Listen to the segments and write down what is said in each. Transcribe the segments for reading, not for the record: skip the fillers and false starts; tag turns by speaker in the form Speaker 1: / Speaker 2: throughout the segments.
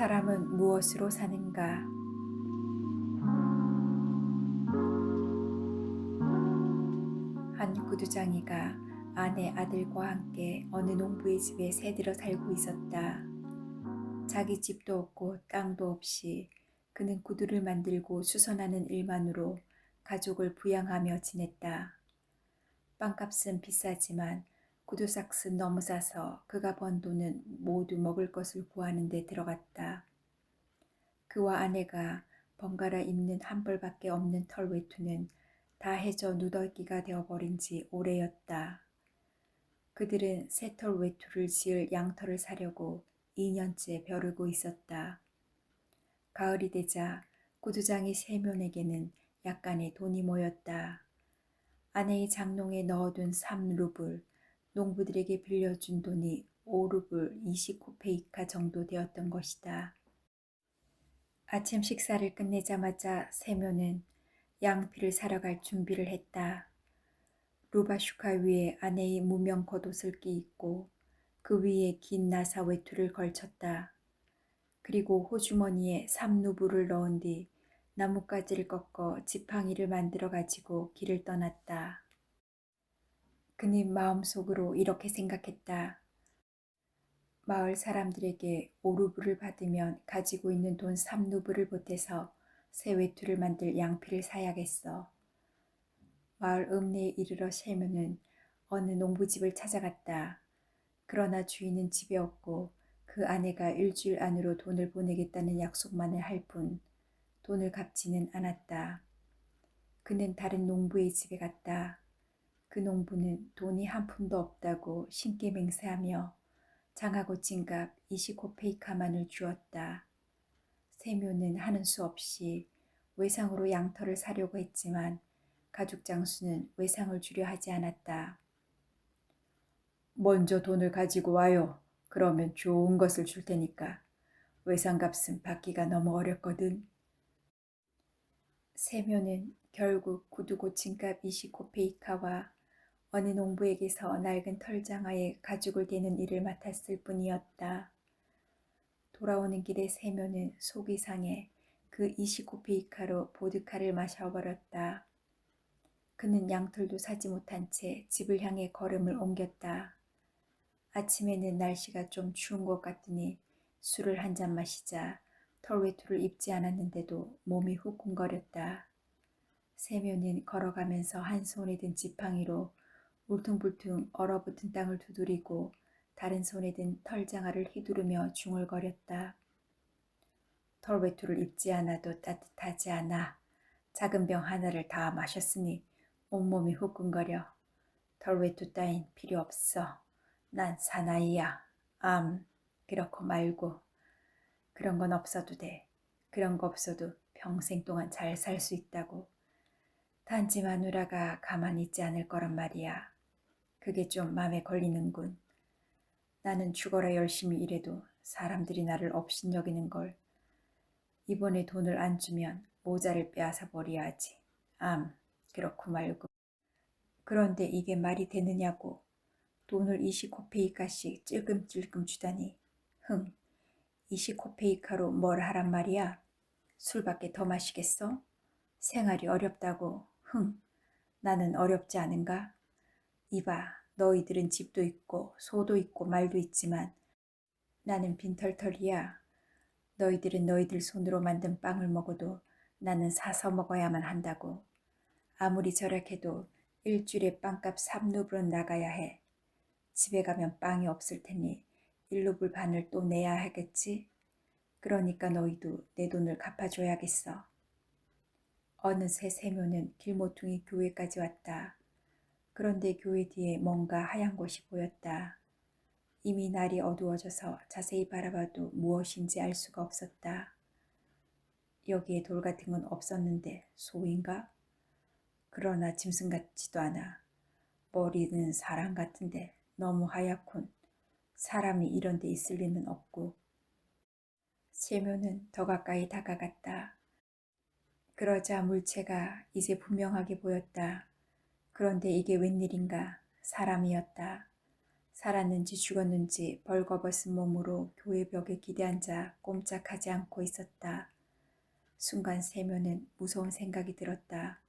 Speaker 1: 사람은 무엇으로 사는가? 한 구두장이가 아내 아들과 함께 어느 농부의 집에 새들어 살고 있었다. 자기 집도 없고 땅도 없이 그는 구두를 만들고 수선하는 일만으로 가족을 부양하며 지냈다. 빵값은 비싸지만 구두삭은 너무 싸서 그가 번 돈은 모두 먹을 것을 구하는 데 들어갔다. 그와 아내가 번갈아 입는 한 벌밖에 없는 털 외투는 다 해져 누더기가 되어버린 지 오래였다. 그들은 새털 외투를 지을 양털을 사려고 2년째 벼르고 있었다. 가을이 되자 구두장이 세면에게는 약간의 돈이 모였다. 아내의 장롱에 넣어둔 3루블, 농부들에게 빌려준 돈이 5루블 20코페이카 정도 되었던 것이다. 아침 식사를 끝내자마자 세묘는 양피를 사러 갈 준비를 했다. 루바슈카 위에 아내의 무명 겉옷을 끼입고 그 위에 긴 나사 외투를 걸쳤다. 그리고 호주머니에 3루블을 넣은 뒤 나뭇가지를 꺾어 지팡이를 만들어 가지고 길을 떠났다. 그는 마음속으로 이렇게 생각했다. 마을 사람들에게 5루블을 받으면 가지고 있는 돈 3루블을 보태서 새 외투를 만들 양피를 사야겠어. 마을 읍내에 이르러 세면은 어느 농부집을 찾아갔다. 그러나 주인은 집에 없고 그 아내가 일주일 안으로 돈을 보내겠다는 약속만을 할 뿐 돈을 갚지는 않았다. 그는 다른 농부의 집에 갔다. 그 농부는 돈이 한 푼도 없다고 신께 맹세하며 장하고 찐값 20코페이카만을 주었다. 세묘는 하는 수 없이 외상으로 양털을 사려고 했지만 가죽 장수는 외상을 주려 하지 않았다. 먼저 돈을 가지고 와요. 그러면 좋은 것을 줄 테니까. 외상값은 받기가 너무 어렵거든. 세묘는 결국 구두 고침값 20코페이카와 어느 농부에게서 낡은 털장화에 가죽을 대는 일을 맡았을 뿐이었다. 돌아오는 길에 세묘는 속이 상해 그 20코페이카로 보드카를 마셔버렸다. 그는 양털도 사지 못한 채 집을 향해 걸음을 옮겼다. 아침에는 날씨가 좀 추운 것 같으니 술을 한 잔 마시자 털외투를 입지 않았는데도 몸이 후끈거렸다. 세묘는 걸어가면서 한 손에 든 지팡이로 울퉁불퉁 얼어붙은 땅을 두드리고 다른 손에 든 털장화를 휘두르며 중얼거렸다. 털외투를 입지 않아도 따뜻하지 않아. 작은 병 하나를 다 마셨으니 온몸이 후끈거려. 털외투 따윈 필요 없어. 난 사나이야. 그렇고 말고. 그런 건 없어도 돼. 그런 거 없어도 평생 동안 잘 살 수 있다고. 단지 마누라가 가만히 있지 않을 거란 말이야. 그게 좀 맘에 걸리는군. 나는 죽어라 열심히 일해도 사람들이 나를 업신여기는 걸. 이번에 돈을 안 주면 모자를 빼앗아 버려야지. 그렇고 말고. 그런데 이게 말이 되느냐고. 돈을 20코페이카씩 찔끔찔끔 주다니. 20코페이카로 뭘 하란 말이야? 술밖에 더 마시겠어? 생활이 어렵다고. 나는 어렵지 않은가? 이봐, 너희들은 집도 있고 소도 있고 말도 있지만 나는 빈털털이야. 너희들은 너희들 손으로 만든 빵을 먹어도 나는 사서 먹어야만 한다고. 아무리 절약해도 일주일에 빵값 3루블은 나가야 해. 집에 가면 빵이 없을 테니 1루블 반을 또 내야 하겠지? 그러니까 너희도 내 돈을 갚아줘야겠어. 어느새 세묘는 길모퉁이 교회까지 왔다. 그런데 교회 뒤에 뭔가 하얀 곳이 보였다. 이미 날이 어두워져서 자세히 바라봐도 무엇인지 알 수가 없었다. 여기에 돌 같은 건 없었는데 소인가? 그러나 짐승 같지도 않아. 머리는 사람 같은데 너무 하얗군. 사람이 이런 데 있을 리는 없고. 세묘는 더 가까이 다가갔다. 그러자 물체가 이제 분명하게 보였다. 그런데 이게 웬일인가? 사람이었다. 살았는지 죽었는지 벌거벗은 몸으로 교회 벽에 기대앉아 꼼짝하지 않고 있었다. 순간 세면은 무서운 생각이 들었다.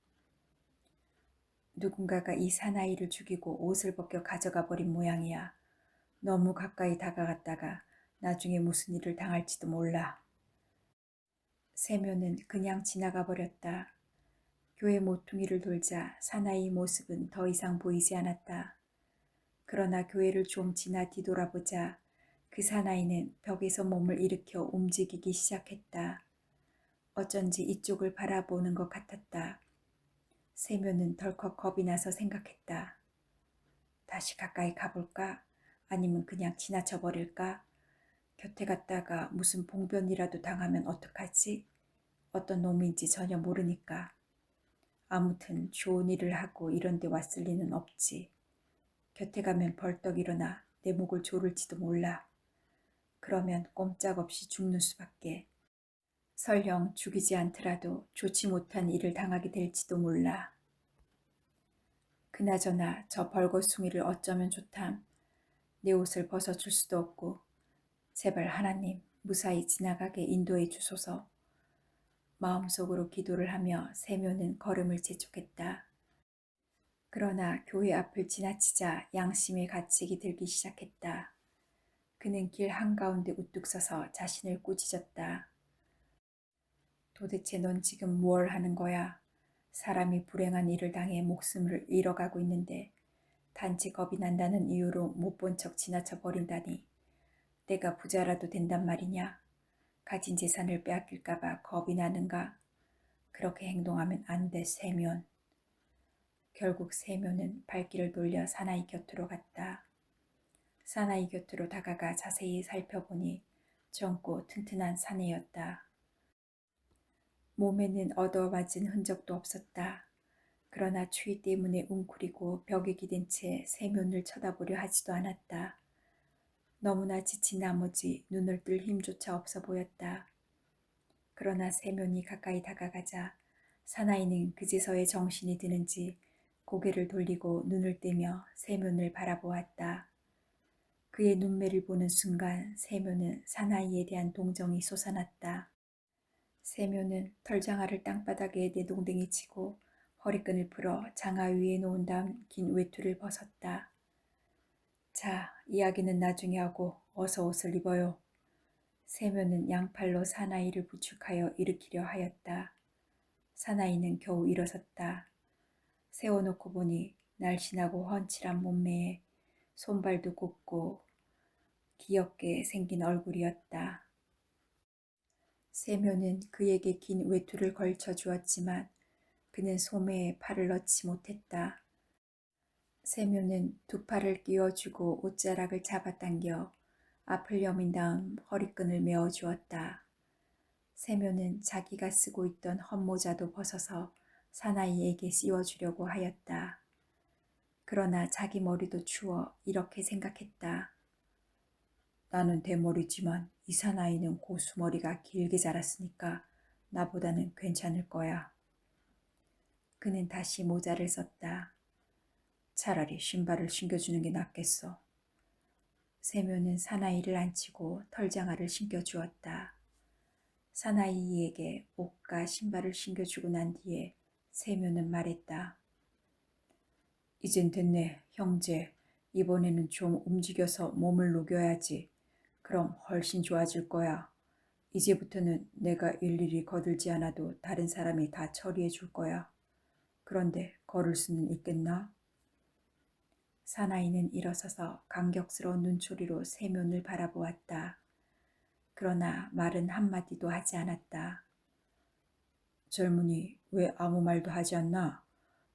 Speaker 1: 누군가가 이 사나이를 죽이고 옷을 벗겨 가져가 버린 모양이야. 너무 가까이 다가갔다가 나중에 무슨 일을 당할지도 몰라. 세면은 그냥 지나가 버렸다. 교회 모퉁이를 돌자 사나이 모습은 더 이상 보이지 않았다. 그러나 교회를 좀 지나 뒤돌아보자 그 사나이는 벽에서 몸을 일으켜 움직이기 시작했다. 어쩐지 이쪽을 바라보는 것 같았다. 세면은 덜컥 겁이 나서 생각했다. 다시 가까이 가볼까? 아니면 그냥 지나쳐 버릴까? 곁에 갔다가 무슨 봉변이라도 당하면 어떡하지? 어떤 놈인지 전혀 모르니까. 아무튼 좋은 일을 하고 이런 데 왔을 리는 없지. 곁에 가면 벌떡 일어나 내 목을 조를지도 몰라. 그러면 꼼짝없이 죽는 수밖에. 설령 죽이지 않더라도 좋지 못한 일을 당하게 될지도 몰라. 그나저나 저 벌거숭이를 어쩌면 좋담. 내 옷을 벗어줄 수도 없고 제발 하나님 무사히 지나가게 인도해 주소서. 마음속으로 기도를 하며 세묘는 걸음을 재촉했다. 그러나 교회 앞을 지나치자 양심의 가책이 들기 시작했다. 그는 길 한가운데 우뚝 서서 자신을 꾸짖었다. 도대체 넌 지금 무얼 하는 거야? 사람이 불행한 일을 당해 목숨을 잃어가고 있는데 단지 겁이 난다는 이유로 못 본 척 지나쳐 버린다니. 내가 부자라도 된단 말이냐? 가진 재산을 빼앗길까봐 겁이 나는가? 그렇게 행동하면 안 돼, 세면. 결국 세면은 발길을 돌려 사나이 곁으로 갔다. 사나이 곁으로 다가가 자세히 살펴보니 젊고 튼튼한 사내였다. 몸에는 얻어맞은 흔적도 없었다. 그러나 추위 때문에 웅크리고 벽에 기댄 채 세면을 쳐다보려 하지도 않았다. 너무나 지친 나머지 눈을 뜰 힘조차 없어 보였다. 그러나 세면이 가까이 다가가자 사나이는 그제서야 정신이 드는지 고개를 돌리고 눈을 떼며 세면을 바라보았다. 그의 눈매를 보는 순간 세면은 사나이에 대한 동정이 솟아났다. 세면은 털장아를 땅바닥에 내동댕이 치고 허리끈을 풀어 장아 위에 놓은 다음 긴 외투를 벗었다. 자, 이야기는 나중에 하고 어서 옷을 입어요. 세면은 양팔로 사나이를 부축하여 일으키려 하였다. 사나이는 겨우 일어섰다. 세워놓고 보니 날씬하고 훤칠한 몸매에 손발도 곱고 귀엽게 생긴 얼굴이었다. 세면은 그에게 긴 외투를 걸쳐 주었지만 그는 소매에 팔을 넣지 못했다. 세면은 두 팔을 끼워주고 옷자락을 잡아당겨 앞을 여민 다음 허리끈을 메어 주었다. 세면은 자기가 쓰고 있던 헛모자도 벗어서 사나이에게 씌워주려고 하였다. 그러나 자기 머리도 추워 이렇게 생각했다. 나는 대머리지만 이 사나이는 고수머리가 길게 자랐으니까 나보다는 괜찮을 거야. 그는 다시 모자를 썼다. 차라리 신발을 신겨주는 게 낫겠어. 세면은 사나이를 앉히고 털장아를 신겨주었다. 사나이에게 옷과 신발을 신겨주고 난 뒤에 세면은 말했다. 이젠 됐네, 형제. 이번에는 좀 움직여서 몸을 녹여야지. 그럼 훨씬 좋아질 거야. 이제부터는 내가 일일이 거들지 않아도 다른 사람이 다 처리해 줄 거야. 그런데 걸을 수는 있겠나? 사나이는 일어서서 감격스러운 눈초리로 세면을 바라보았다. 그러나 말은 한마디도 하지 않았다. 젊은이 왜 아무 말도 하지 않나?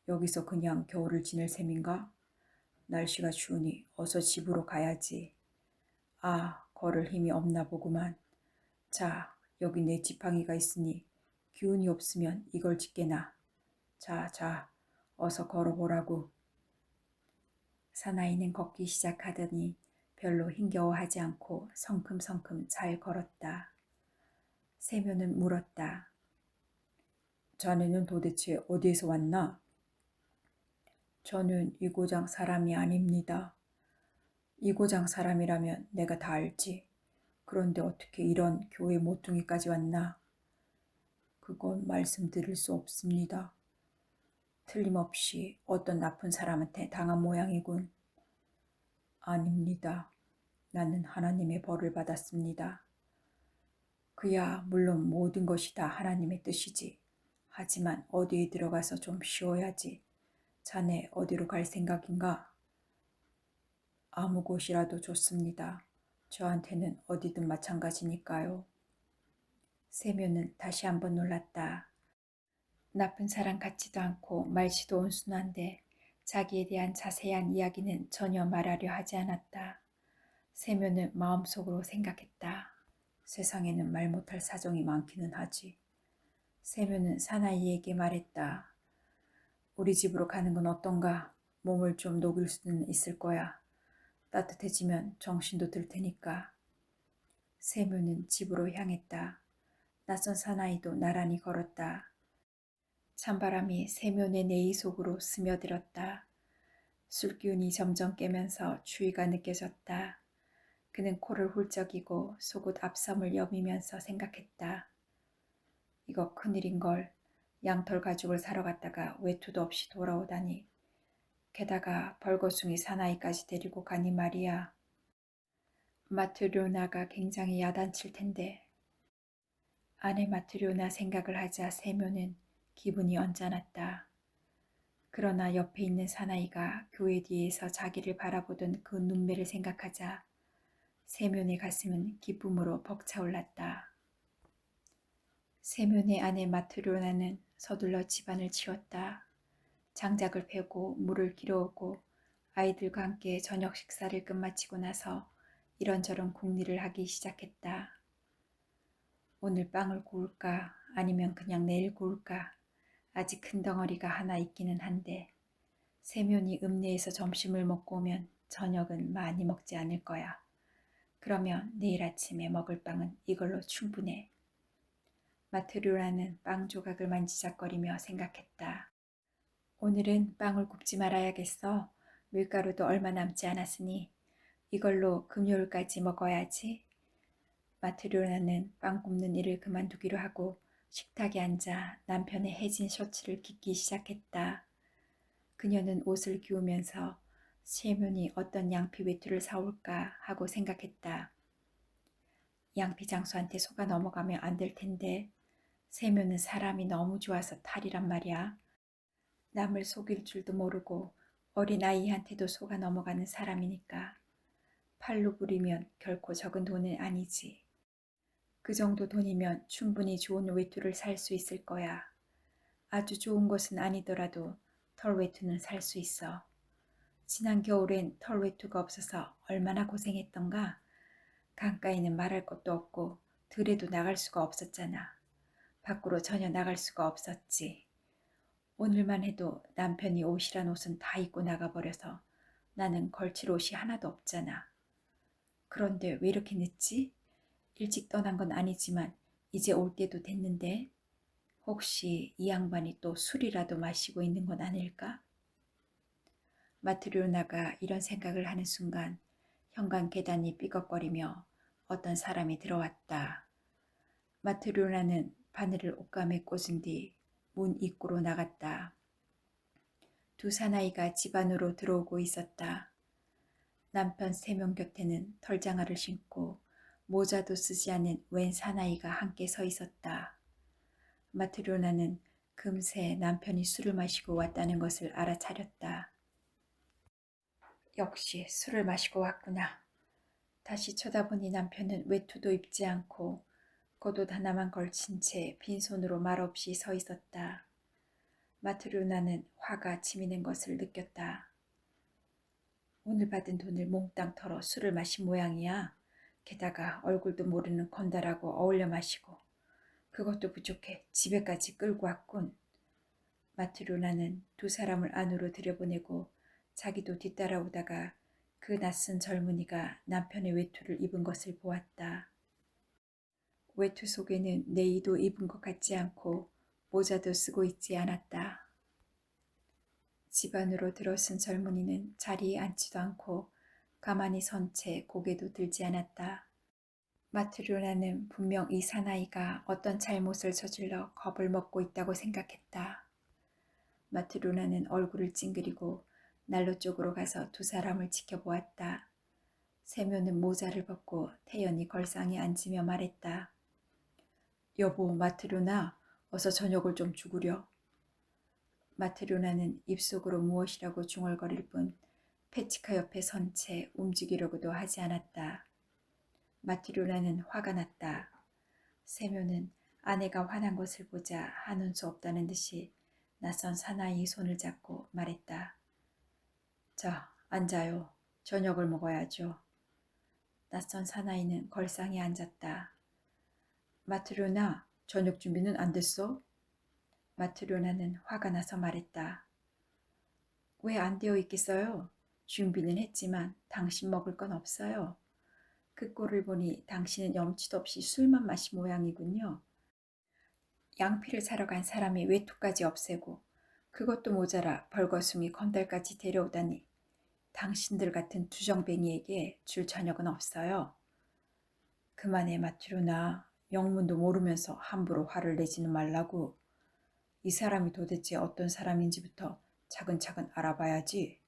Speaker 1: 여기서 그냥 겨울을 지낼 셈인가? 날씨가 추우니 어서 집으로 가야지. 아, 걸을 힘이 없나 보구만. 자, 여기 내 지팡이가 있으니 기운이 없으면 이걸 짚게나. 자, 자, 어서 걸어보라고. 사나이는 걷기 시작하더니 별로 힘겨워하지 않고 성큼성큼 잘 걸었다. 세면은 물었다. 자네는 도대체 어디에서 왔나? 저는 이 고장 사람이 아닙니다. 이고장 사람이라면 내가 다 알지. 그런데 어떻게 이런 교회 모퉁이까지 왔나? 그건 말씀드릴 수 없습니다. 틀림없이 어떤 나쁜 사람한테 당한 모양이군. 아닙니다. 나는 하나님의 벌을 받았습니다. 그야 물론 모든 것이 다 하나님의 뜻이지. 하지만 어디에 들어가서 좀 쉬어야지. 자네 어디로 갈 생각인가? 아무 곳이라도 좋습니다. 저한테는 어디든 마찬가지니까요. 세묘는 다시 한번 놀랐다. 나쁜 사람 같지도 않고 말씨도 온순한데 자기에 대한 자세한 이야기는 전혀 말하려 하지 않았다. 세묘는 마음속으로 생각했다. 세상에는 말 못할 사정이 많기는 하지. 세묘는 사나이에게 말했다. 우리 집으로 가는 건 어떤가? 몸을 좀 녹일 수는 있을 거야. 따뜻해지면 정신도 들 테니까. 세묘는 집으로 향했다. 낯선 사나이도 나란히 걸었다. 찬바람이 세면의 내의 속으로 스며들었다. 술기운이 점점 깨면서 추위가 느껴졌다. 그는 코를 훌쩍이고 속옷 앞섬을 여미면서 생각했다. 이거 큰일인걸. 양털 가죽을 사러 갔다가 외투도 없이 돌아오다니. 게다가 벌거숭이 사나이까지 데리고 가니 말이야. 마트료나가 굉장히 야단칠 텐데. 아내 마트료나 생각을 하자 세묘는 기분이 언짢았다. 그러나 옆에 있는 사나이가 교회 뒤에서 자기를 바라보던 그 눈매를 생각하자 세면의 가슴은 기쁨으로 벅차올랐다. 세면의 아내 마트료나는 서둘러 집안을 치웠다. 장작을 패고 물을 길어오고 아이들과 함께 저녁 식사를 끝마치고 나서 이런저런 궁리를 하기 시작했다. 오늘 빵을 구울까 아니면 그냥 내일 구울까? 아직 큰 덩어리가 하나 있기는 한데 세면이 읍내에서 점심을 먹고 오면 저녁은 많이 먹지 않을 거야. 그러면 내일 아침에 먹을 빵은 이걸로 충분해. 마트료라는 빵 조각을 만지작거리며 생각했다. 오늘은 빵을 굽지 말아야겠어. 밀가루도 얼마 남지 않았으니 이걸로 금요일까지 먹어야지. 마트료라는 빵 굽는 일을 그만두기로 하고 식탁에 앉아 남편의 해진 셔츠를 깃기 시작했다. 그녀는 옷을 기우면서 세면이 어떤 양피 외투를 사올까 하고 생각했다. 양피 장수한테 속아 넘어가면 안 될 텐데 세면은 사람이 너무 좋아서 탈이란 말이야. 남을 속일 줄도 모르고 어린아이한테도 속아 넘어가는 사람이니까. 팔로 부리면 결코 적은 돈은 아니지. 그 정도 돈이면 충분히 좋은 외투를 살 수 있을 거야. 아주 좋은 것은 아니더라도 털 외투는 살 수 있어. 지난 겨울엔 털 외투가 없어서 얼마나 고생했던가. 강가에는 말할 것도 없고 들에도 나갈 수가 없었잖아. 밖으로 전혀 나갈 수가 없었지. 오늘만 해도 남편이 옷이란 옷은 다 입고 나가버려서 나는 걸칠 옷이 하나도 없잖아. 그런데 왜 이렇게 늦지? 일찍 떠난 건 아니지만 이제 올 때도 됐는데 혹시 이 양반이 또 술이라도 마시고 있는 건 아닐까? 마트료나가 이런 생각을 하는 순간 현관 계단이 삐걱거리며 어떤 사람이 들어왔다. 마트료나는 바늘을 옷감에 꽂은 뒤 문 입구로 나갔다. 두 사나이가 집 안으로 들어오고 있었다. 남편 세 명 곁에는 털장화를 신고 모자도 쓰지 않은 웬 사나이가 함께 서 있었다. 마트료나는 금세 남편이 술을 마시고 왔다는 것을 알아차렸다. 역시 술을 마시고 왔구나. 다시 쳐다보니 남편은 외투도 입지 않고 겉옷 하나만 걸친 채 빈손으로 말없이 서 있었다. 마트료나는 화가 치미는 것을 느꼈다. 오늘 받은 돈을 몽땅 털어 술을 마신 모양이야. 게다가 얼굴도 모르는 건달하고 어울려 마시고 그것도 부족해 집에까지 끌고 왔군. 마트료나는 두 사람을 안으로 들여보내고 자기도 뒤따라오다가 그 낯선 젊은이가 남편의 외투를 입은 것을 보았다. 외투 속에는 네이도 입은 것 같지 않고 모자도 쓰고 있지 않았다. 집 안으로 들어선 젊은이는 자리에 앉지도 않고 가만히 선 채 고개도 들지 않았다. 마트료나는 분명 이 사나이가 어떤 잘못을 저질러 겁을 먹고 있다고 생각했다. 마트료나는 얼굴을 찡그리고 난로 쪽으로 가서 두 사람을 지켜보았다. 세묘는 모자를 벗고 태연히 걸상에 앉으며 말했다. 여보, 마트료나, 어서 저녁을 좀 주구려. 마트료나는 입속으로 무엇이라고 중얼거릴 뿐 페치카 옆에 선 채 움직이려고도 하지 않았다. 마트료나는 화가 났다. 세묘는 아내가 화난 것을 보자 하는 수 없다는 듯이 낯선 사나이의 손을 잡고 말했다. 자, 앉아요. 저녁을 먹어야죠. 낯선 사나이는 걸상에 앉았다. 마트료나, 저녁 준비는 안 됐어? 마트료나는 화가 나서 말했다. 왜 안 되어 있겠어요? 준비는 했지만 당신 먹을 건 없어요. 그 꼴을 보니 당신은 염치도 없이 술만 마신 모양이군요. 양피를 사러 간 사람이 외투까지 없애고 그것도 모자라 벌거숭이 건달까지 데려오다니 당신들 같은 투정뱅이에게 줄 저녁은 없어요. 그만해 마트로나. 영문도 모르면서 함부로 화를 내지는 말라고. 이 사람이 도대체 어떤 사람인지부터 차근차근 알아봐야지.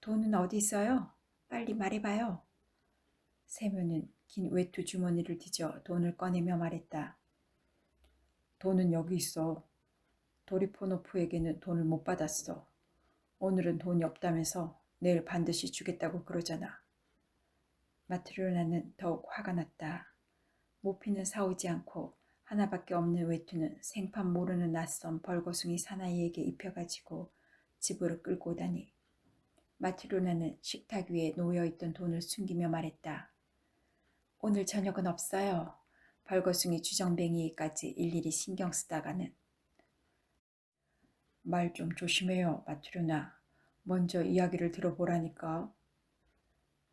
Speaker 1: 돈은 어디 있어요? 빨리 말해봐요. 세묘는 긴 외투 주머니를 뒤져 돈을 꺼내며 말했다. 돈은 여기 있어. 도리포노프에게는 돈을 못 받았어. 오늘은 돈이 없다면서 내일 반드시 주겠다고 그러잖아. 마트로나는 더욱 화가 났다. 모피는 사오지 않고 하나밖에 없는 외투는 생판 모르는 낯선 벌거숭이 사나이에게 입혀가지고 집으로 끌고 오다니. 마트로나는 식탁 위에 놓여있던 돈을 숨기며 말했다. 오늘 저녁은 없어요. 벌거숭이 주정뱅이까지 일일이 신경 쓰다가는. 말 좀 조심해요, 마트로나. 먼저 이야기를 들어보라니까.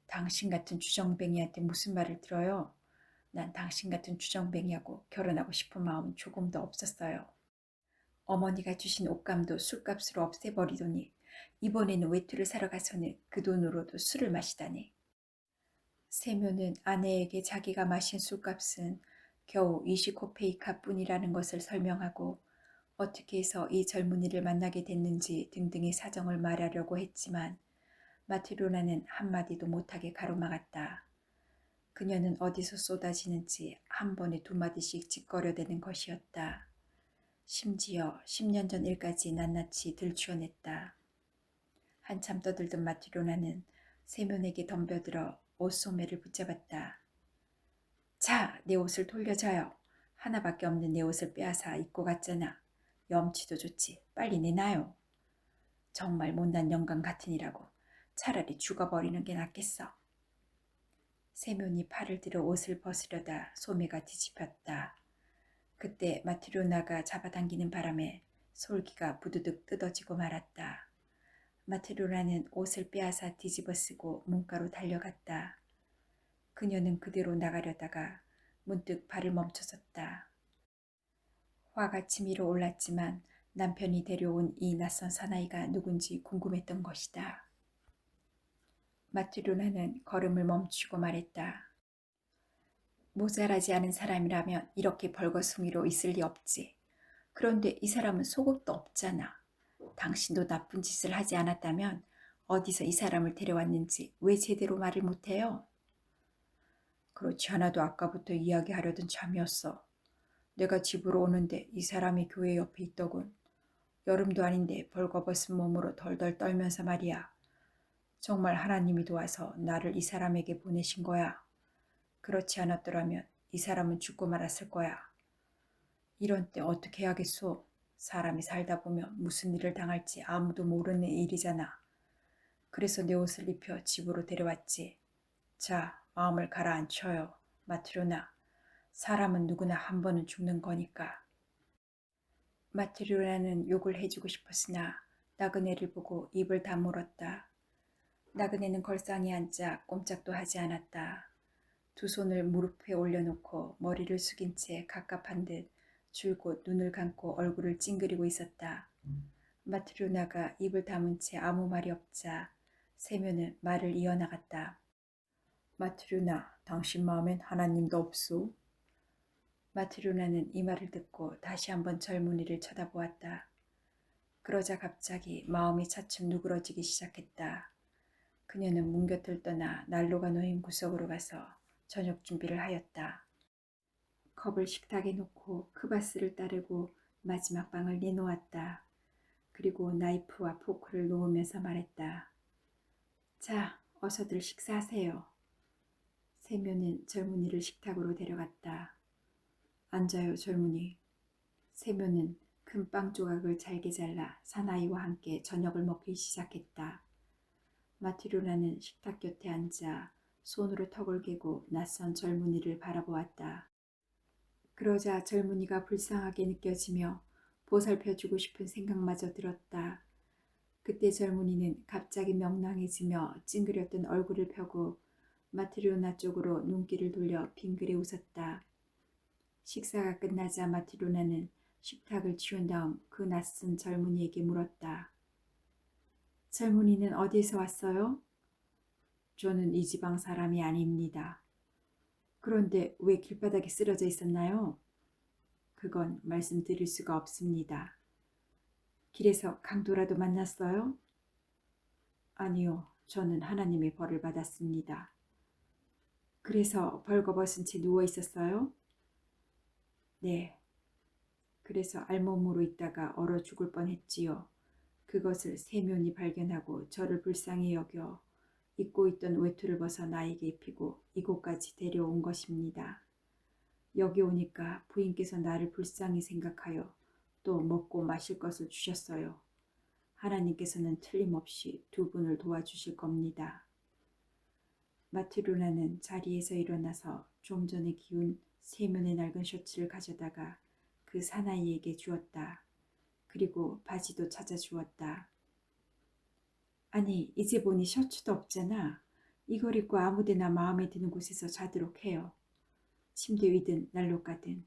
Speaker 1: 당신 같은 주정뱅이한테 무슨 말을 들어요? 난 당신 같은 주정뱅이하고 결혼하고 싶은 마음은 조금도 없었어요. 어머니가 주신 옷감도 술값으로 없애버리더니 이번에는 외투를 사러 가서는 그 돈으로도 술을 마시다니. 세묘는 아내에게 자기가 마신 술값은 겨우 20코페이카뿐이라는 것을 설명하고 어떻게 해서 이 젊은이를 만나게 됐는지 등등의 사정을 말하려고 했지만 마트로나는 한마디도 못하게 가로막았다. 그녀는 어디서 쏟아지는지 한 번에 두 마디씩 짓거려대는 것이었다. 심지어 10년 전 일까지 낱낱이 들추어냈다. 한참 떠들던 마트로나는 세면에게 덤벼들어 옷소매를 붙잡았다. 자, 내 옷을 돌려줘요. 하나밖에 없는 내 옷을 빼앗아 입고 갔잖아. 염치도 좋지. 빨리 내놔요. 정말 못난 영감 같으니라고. 차라리 죽어버리는 게 낫겠어. 세면이 팔을 들어 옷을 벗으려다 소매가 뒤집혔다. 그때 마트로나가 잡아당기는 바람에 솔기가 부두득 뜯어지고 말았다. 마트로나는 옷을 빼앗아 뒤집어 쓰고 문가로 달려갔다. 그녀는 그대로 나가려다가 문득 발을 멈춰섰다. 화가 치밀어 올랐지만 남편이 데려온 이 낯선 사나이가 누군지 궁금했던 것이다. 마트로나는 걸음을 멈추고 말했다. 모자라지 않은 사람이라면 이렇게 벌거숭이로 있을 리 없지. 그런데 이 사람은 속옷도 없잖아. 당신도 나쁜 짓을 하지 않았다면 어디서 이 사람을 데려왔는지 왜 제대로 말을 못해요? 그렇지 않아도 아까부터 이야기하려던 참이었어. 내가 집으로 오는데 이 사람이 교회 옆에 있더군. 여름도 아닌데 벌거벗은 몸으로 덜덜 떨면서 말이야. 정말 하나님이 도와서 나를 이 사람에게 보내신 거야. 그렇지 않았더라면 이 사람은 죽고 말았을 거야. 이런 때 어떻게 해야겠소? 사람이 살다 보면 무슨 일을 당할지 아무도 모르는 일이잖아. 그래서 내 옷을 입혀 집으로 데려왔지. 자, 마음을 가라앉혀요. 마트로나. 사람은 누구나 한 번은 죽는 거니까. 마트로나는 욕을 해주고 싶었으나 나그네를 보고 입을 다물었다. 나그네는 걸상에 앉아 꼼짝도 하지 않았다. 두 손을 무릎에 올려놓고 머리를 숙인 채 갑갑한 듯 줄곧 눈을 감고 얼굴을 찡그리고 있었다. 마트로나가 입을 다문 채 아무 말이 없자 세면은 말을 이어나갔다. 마트류나, 당신 마음엔 하나님도 없소? 마트류나는 이 말을 듣고 다시 한번 젊은이를 쳐다보았다. 그러자 갑자기 마음이 차츰 누그러지기 시작했다. 그녀는 문 곁을 떠나 난로가 놓인 구석으로 가서 저녁 준비를 하였다. 컵을 식탁에 놓고 크바스를 따르고 마지막 빵을 내놓았다. 그리고 나이프와 포크를 놓으면서 말했다. 자, 어서들 식사하세요. 세면은 젊은이를 식탁으로 데려갔다. 앉아요, 젊은이. 세면은 큰 빵 조각을 잘게 잘라 사나이와 함께 저녁을 먹기 시작했다. 마티로나는 식탁 곁에 앉아 손으로 턱을 개고 낯선 젊은이를 바라보았다. 그러자 젊은이가 불쌍하게 느껴지며 보살펴주고 싶은 생각마저 들었다. 그때 젊은이는 갑자기 명랑해지며 찡그렸던 얼굴을 펴고 마트리오나 쪽으로 눈길을 돌려 빙그레 웃었다. 식사가 끝나자 마트리오나는 식탁을 치운 다음 그 낯선 젊은이에게 물었다. 젊은이는 어디에서 왔어요? 저는 이 지방 사람이 아닙니다. 그런데 왜 길바닥에 쓰러져 있었나요? 그건 말씀드릴 수가 없습니다. 길에서 강도라도 만났어요? 아니요, 저는 하나님의 벌을 받았습니다. 그래서 벌거벗은 채 누워 있었어요? 네. 그래서 알몸으로 있다가 얼어 죽을 뻔했지요. 그것을 세면이 발견하고 저를 불쌍히 여겨 입고 있던 외투를 벗어 나에게 입히고 이곳까지 데려온 것입니다. 여기 오니까 부인께서 나를 불쌍히 생각하여 또 먹고 마실 것을 주셨어요. 하나님께서는 틀림없이 두 분을 도와주실 겁니다. 마트루나는 자리에서 일어나서 좀 전에 기운 세면의 낡은 셔츠를 가져다가 그 사나이에게 주었다. 그리고 바지도 찾아주었다. 아니, 이제 보니 셔츠도 없잖아. 이걸 입고 아무데나 마음에 드는 곳에서 자도록 해요. 침대 위든 난로가든.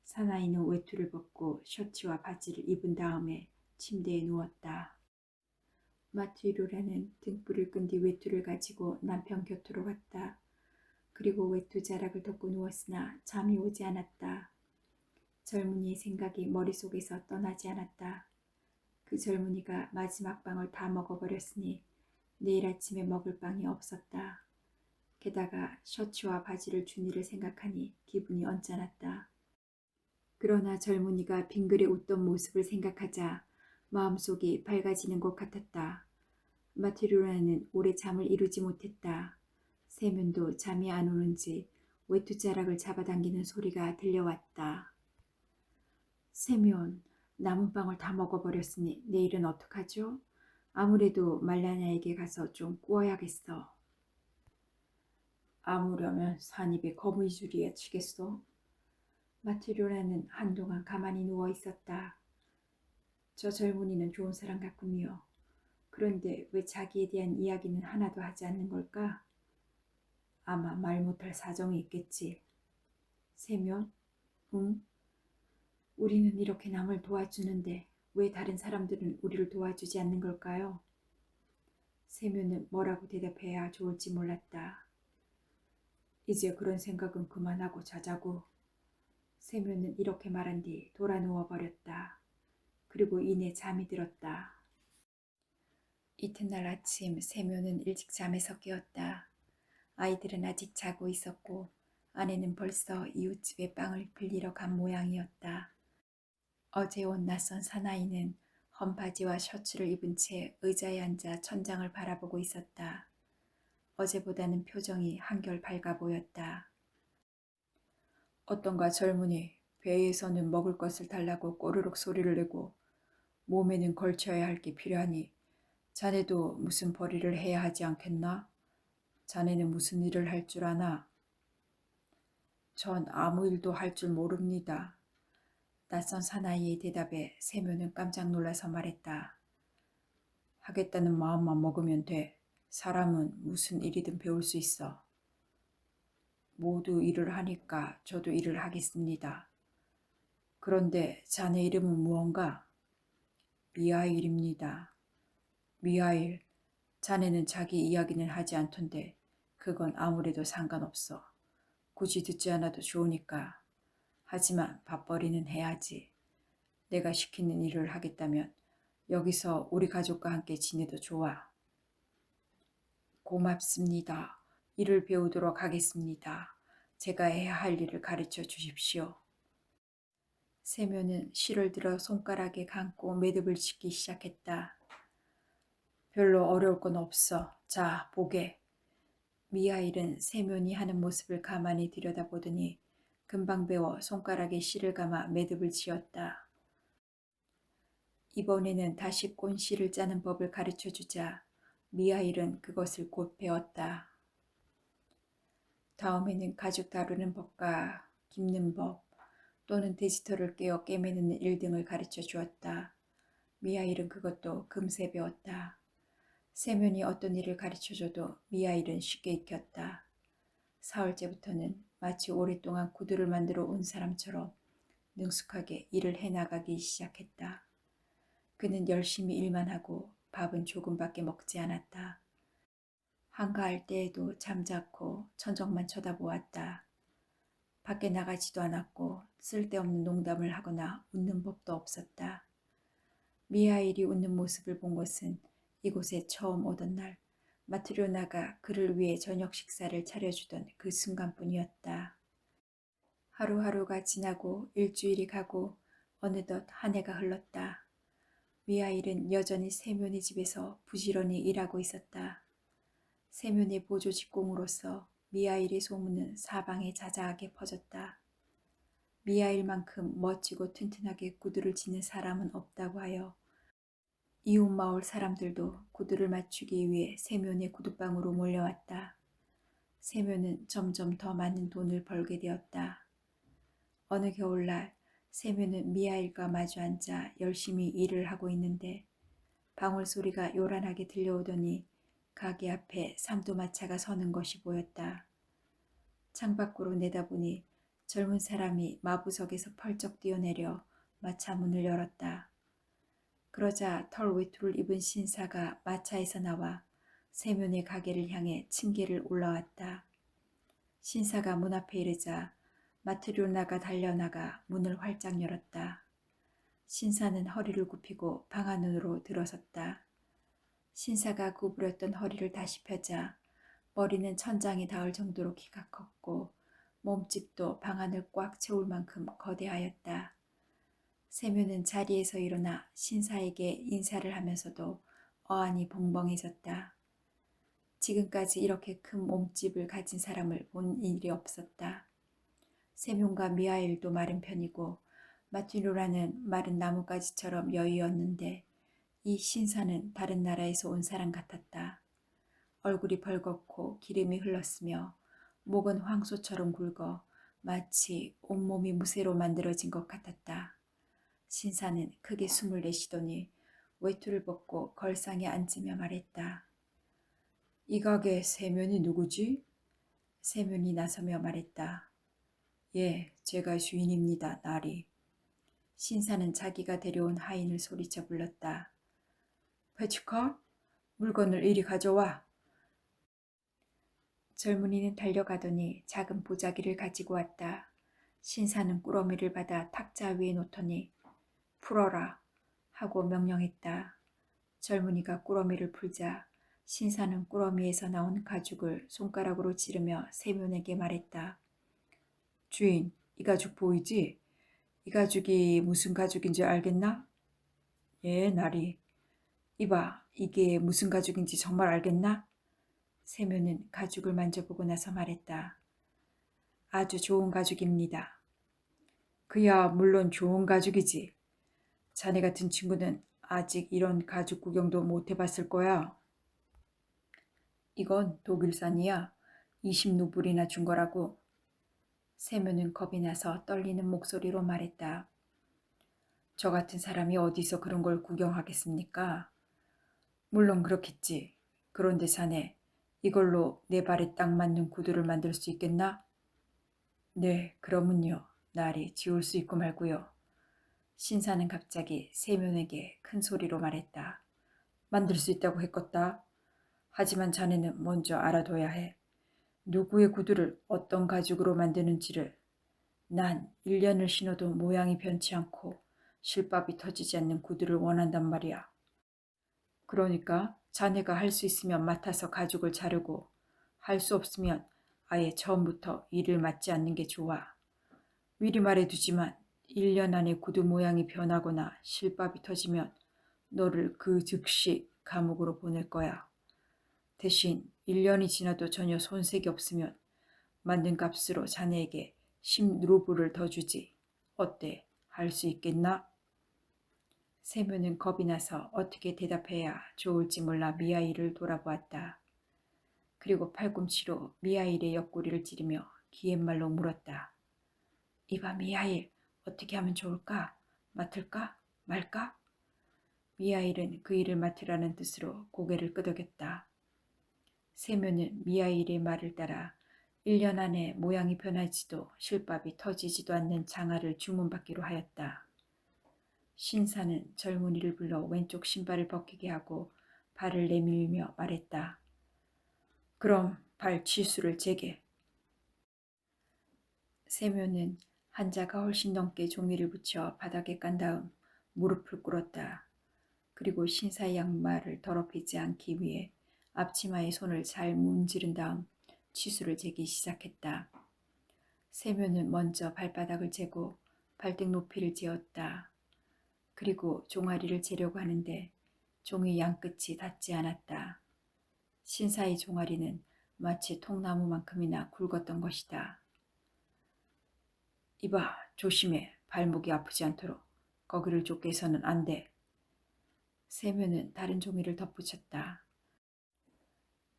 Speaker 1: 사나이는 외투를 벗고 셔츠와 바지를 입은 다음에 침대에 누웠다. 마트루라는 등불을 끈 뒤 외투를 가지고 남편 곁으로 갔다. 그리고 외투 자락을 덮고 누웠으나 잠이 오지 않았다. 젊은이의 생각이 머릿속에서 떠나지 않았다. 그 젊은이가 마지막 빵을 다 먹어버렸으니 내일 아침에 먹을 빵이 없었다. 게다가 셔츠와 바지를 준 일을 생각하니 기분이 언짢았다. 그러나 젊은이가 빙그레 웃던 모습을 생각하자 마음속이 밝아지는 것 같았다. 마티루라는 오래 잠을 이루지 못했다. 세면도 잠이 안 오는지 외투자락을 잡아당기는 소리가 들려왔다. 세면, 남은 빵을 다 먹어버렸으니 내일은 어떡하죠? 아무래도 말라냐에게 가서 좀 구워야겠어. 아무려면 산입에 거미줄이에 치겠어? 마티료라는 한동안 가만히 누워 있었다. 저 젊은이는 좋은 사람 같군요. 그런데 왜 자기에 대한 이야기는 하나도 하지 않는 걸까? 아마 말 못할 사정이 있겠지. 세면? 응? 우리는 이렇게 남을 도와주는데 왜 다른 사람들은 우리를 도와주지 않는 걸까요? 세면은 뭐라고 대답해야 좋을지 몰랐다. 이제 그런 생각은 그만하고 자자고. 세면은 이렇게 말한 뒤 돌아 누워버렸다. 그리고 이내 잠이 들었다. 이튿날 아침 세면은 일찍 잠에서 깨었다. 아이들은 아직 자고 있었고 아내는 벌써 이웃집에 빵을 빌리러 간 모양이었다. 어제 온 낯선 사나이는 헌바지와 셔츠를 입은 채 의자에 앉아 천장을 바라보고 있었다. 어제보다는 표정이 한결 밝아 보였다. 어떤가 젊은이, 배에서는 먹을 것을 달라고 꼬르륵 소리를 내고 몸에는 걸쳐야 할 게 필요하니 자네도 무슨 벌이를 해야 하지 않겠나? 자네는 무슨 일을 할 줄 아나? 전 아무 일도 할 줄 모릅니다. 낯선 사나이의 대답에 세면은 깜짝 놀라서 말했다. 하겠다는 마음만 먹으면 돼. 사람은 무슨 일이든 배울 수 있어. 모두 일을 하니까 저도 일을 하겠습니다. 그런데 자네 이름은 무언가? 미하일입니다. 미하일, 자네는 자기 이야기는 하지 않던데 그건 아무래도 상관없어. 굳이 듣지 않아도 좋으니까. 하지만 밥벌이는 해야지. 내가 시키는 일을 하겠다면 여기서 우리 가족과 함께 지내도 좋아. 고맙습니다. 일을 배우도록 하겠습니다. 제가 해야 할 일을 가르쳐 주십시오. 세면은 실을 들어 손가락에 감고 매듭을 짓기 시작했다. 별로 어려울 건 없어. 자, 보게. 미하일은 세면이 하는 모습을 가만히 들여다보더니 금방 배워 손가락에 실을 감아 매듭을 지었다. 이번에는 다시 꼰실을 짜는 법을 가르쳐 주자 미하일은 그것을 곧 배웠다. 다음에는 가죽 다루는 법과 깁는 법 또는 돼지털을 깨어 꿰매는 일 등을 가르쳐 주었다. 미하일은 그것도 금세 배웠다. 세면이 어떤 일을 가르쳐줘도 미하일은 쉽게 익혔다. 사흘째부터는 마치 오랫동안 구두를 만들어 온 사람처럼 능숙하게 일을 해나가기 시작했다. 그는 열심히 일만 하고 밥은 조금밖에 먹지 않았다. 한가할 때에도 잠자코 천정만 쳐다보았다. 밖에 나가지도 않았고 쓸데없는 농담을 하거나 웃는 법도 없었다. 미하일이 웃는 모습을 본 것은 이곳에 처음 오던 날 마트료나가 그를 위해 저녁 식사를 차려주던 그 순간뿐이었다. 하루하루가 지나고 일주일이 가고 어느덧 한 해가 흘렀다. 미하일은 여전히 세면의 집에서 부지런히 일하고 있었다. 세면의 보조 직공으로서 미하일의 소문은 사방에 자자하게 퍼졌다. 미하일만큼 멋지고 튼튼하게 구두를 치는 사람은 없다고 하여 이웃 마을 사람들도 구두를 맞추기 위해 세면의 구두방으로 몰려왔다. 세면은 점점 더 많은 돈을 벌게 되었다. 어느 겨울날 세면은 미하일과 마주 앉아 열심히 일을 하고 있는데 방울 소리가 요란하게 들려오더니 가게 앞에 삼두마차가 서는 것이 보였다. 창밖으로 내다보니 젊은 사람이 마부석에서 펄쩍 뛰어내려 마차 문을 열었다. 그러자 털 외투를 입은 신사가 마차에서 나와 세면의 가게를 향해 층계를 올라왔다. 신사가 문 앞에 이르자 마트료나가 달려나가 문을 활짝 열었다. 신사는 허리를 굽히고 방 안으로 들어섰다. 신사가 구부렸던 허리를 다시 펴자 머리는 천장에 닿을 정도로 키가 컸고 몸집도 방 안을 꽉 채울 만큼 거대하였다. 세면은 자리에서 일어나 신사에게 인사를 하면서도 어안이 벙벙해졌다. 지금까지 이렇게 큰 몸집을 가진 사람을 본 일이 없었다. 세면과 미하일도 마른 편이고 마티노라는 마른 나뭇가지처럼 여유였는데 이 신사는 다른 나라에서 온 사람 같았다. 얼굴이 벌겋고 기름이 흘렀으며 목은 황소처럼 굵어 마치 온몸이 무쇠로 만들어진 것 같았다. 신사는 크게 숨을 내쉬더니 외투를 벗고 걸상에 앉으며 말했다. 이 가게 세면이 누구지? 세면이 나서며 말했다. 예, 제가 주인입니다, 나리. 신사는 자기가 데려온 하인을 소리쳐 불렀다. 페치카, 물건을 이리 가져와. 젊은이는 달려가더니 작은 보자기를 가지고 왔다. 신사는 꾸러미를 받아 탁자 위에 놓더니 풀어라 하고 명령했다. 젊은이가 꾸러미를 풀자 신사는 꾸러미에서 나온 가죽을 손가락으로 찌르며 세면에게 말했다. 주인, 이 가죽 보이지? 이 가죽이 무슨 가죽인지 알겠나? 예, 나리. 이봐, 이게 무슨 가죽인지 정말 알겠나? 세면은 가죽을 만져보고 나서 말했다. 아주 좋은 가죽입니다. 그야 물론 좋은 가죽이지. 자네 같은 친구는 아직 이런 가죽 구경도 못 해봤을 거야. 이건 독일산이야. 20루블이나 준 거라고. 세면은 겁이 나서 떨리는 목소리로 말했다. 저 같은 사람이 어디서 그런 걸 구경하겠습니까? 물론 그렇겠지. 그런데 자네, 이걸로 내 발에 딱 맞는 구두를 만들 수 있겠나? 네, 그러면요. 날이 지울 수 있고 말고요. 신사는 갑자기 세면에게 큰 소리로 말했다. 만들 수 있다고 했겄다. 하지만 자네는 먼저 알아둬야 해. 누구의 구두를 어떤 가죽으로 만드는지를. 난 1년을 신어도 모양이 변치 않고 실밥이 터지지 않는 구두를 원한단 말이야. 그러니까 자네가 할 수 있으면 맡아서 가죽을 자르고 할 수 없으면 아예 처음부터 일을 맡지 않는 게 좋아. 미리 말해두지만 1년 안에 구두 모양이 변하거나 실밥이 터지면 너를 그 즉시 감옥으로 보낼 거야. 대신 1년이 지나도 전혀 손색이 없으면 만든 값으로 자네에게 10루블을 더 주지. 어때? 할 수 있겠나? 세무는 겁이 나서 어떻게 대답해야 좋을지 몰라 미하일을 돌아보았다. 그리고 팔꿈치로 미하일의 옆구리를 찌르며 기옛말로 물었다. 이봐 미하일, 어떻게 하면 좋을까? 맡을까? 말까? 미하일은 그 일을 맡으라는 뜻으로 고개를 끄덕였다. 세무는 미하일의 말을 따라 1년 안에 모양이 변하지도 실밥이 터지지도 않는 장화를 주문받기로 하였다. 신사는 젊은이를 불러 왼쪽 신발을 벗기게 하고 발을 내밀며 말했다. 그럼 발 치수를 재게. 세묘는 한자가 훨씬 넘게 종이를 붙여 바닥에 깐 다음 무릎을 꿇었다. 그리고 신사의 양말을 더럽히지 않기 위해 앞치마에 손을 잘 문지른 다음 치수를 재기 시작했다. 세묘는 먼저 발바닥을 재고 발등 높이를 재었다. 그리고 종아리를 재려고 하는데 종이 양끝이 닿지 않았다. 신사의 종아리는 마치 통나무만큼이나 굵었던 것이다. 이봐, 조심해. 발목이 아프지 않도록. 거기를 좁게 해서는 안 돼. 세묘는 다른 종이를 덧붙였다.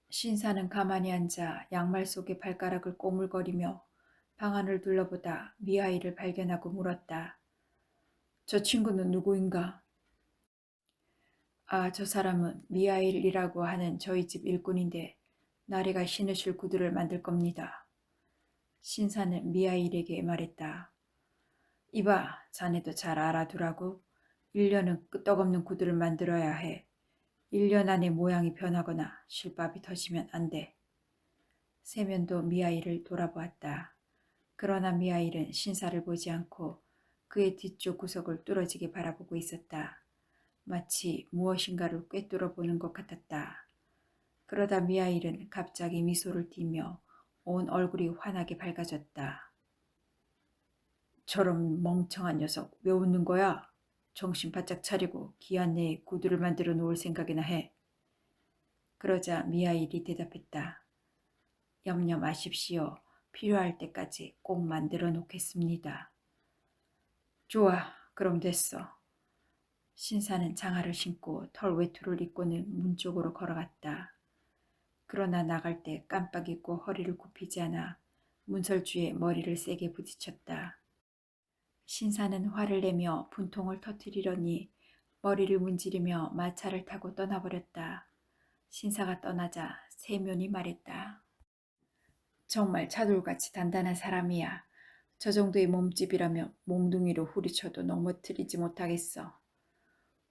Speaker 1: 신사는 가만히 앉아 양말 속에 발가락을 꼬물거리며 방안을 둘러보다 미아이를 발견하고 물었다. 저 친구는 누구인가? 아, 저 사람은 미하일이라고 하는 저희 집 일꾼인데 나리가 신으실 구두를 만들 겁니다. 신사는 미하일에게 말했다. 이봐, 자네도 잘 알아두라고. 1년은 끄떡없는 구두를 만들어야 해. 1년 안에 모양이 변하거나 실밥이 터지면 안 돼. 세면도 미하일을 돌아보았다. 그러나 미하일은 신사를 보지 않고 그의 뒤쪽 구석을 뚫어지게 바라보고 있었다. 마치 무엇인가를 꿰뚫어 보는 것 같았다. 그러다 미하일은 갑자기 미소를 띠며 온 얼굴이 환하게 밝아졌다. 저런 멍청한 녀석 왜 웃는 거야? 정신 바짝 차리고 기한 내에 구두를 만들어 놓을 생각이나 해. 그러자 미하일이 대답했다. 염려 마십시오. 필요할 때까지 꼭 만들어 놓겠습니다. 좋아, 그럼 됐어. 신사는 장화를 신고 털 외투를 입고는 문 쪽으로 걸어갔다. 그러나 나갈 때 깜빡 잊고 허리를 굽히지 않아 문설주에 머리를 세게 부딪혔다. 신사는 화를 내며 분통을 터뜨리려니 머리를 문지르며 마차를 타고 떠나버렸다. 신사가 떠나자 세면이 말했다. 정말 차돌같이 단단한 사람이야. 저 정도의 몸집이라면 몽둥이로 후리쳐도 넘어뜨리지 못하겠어.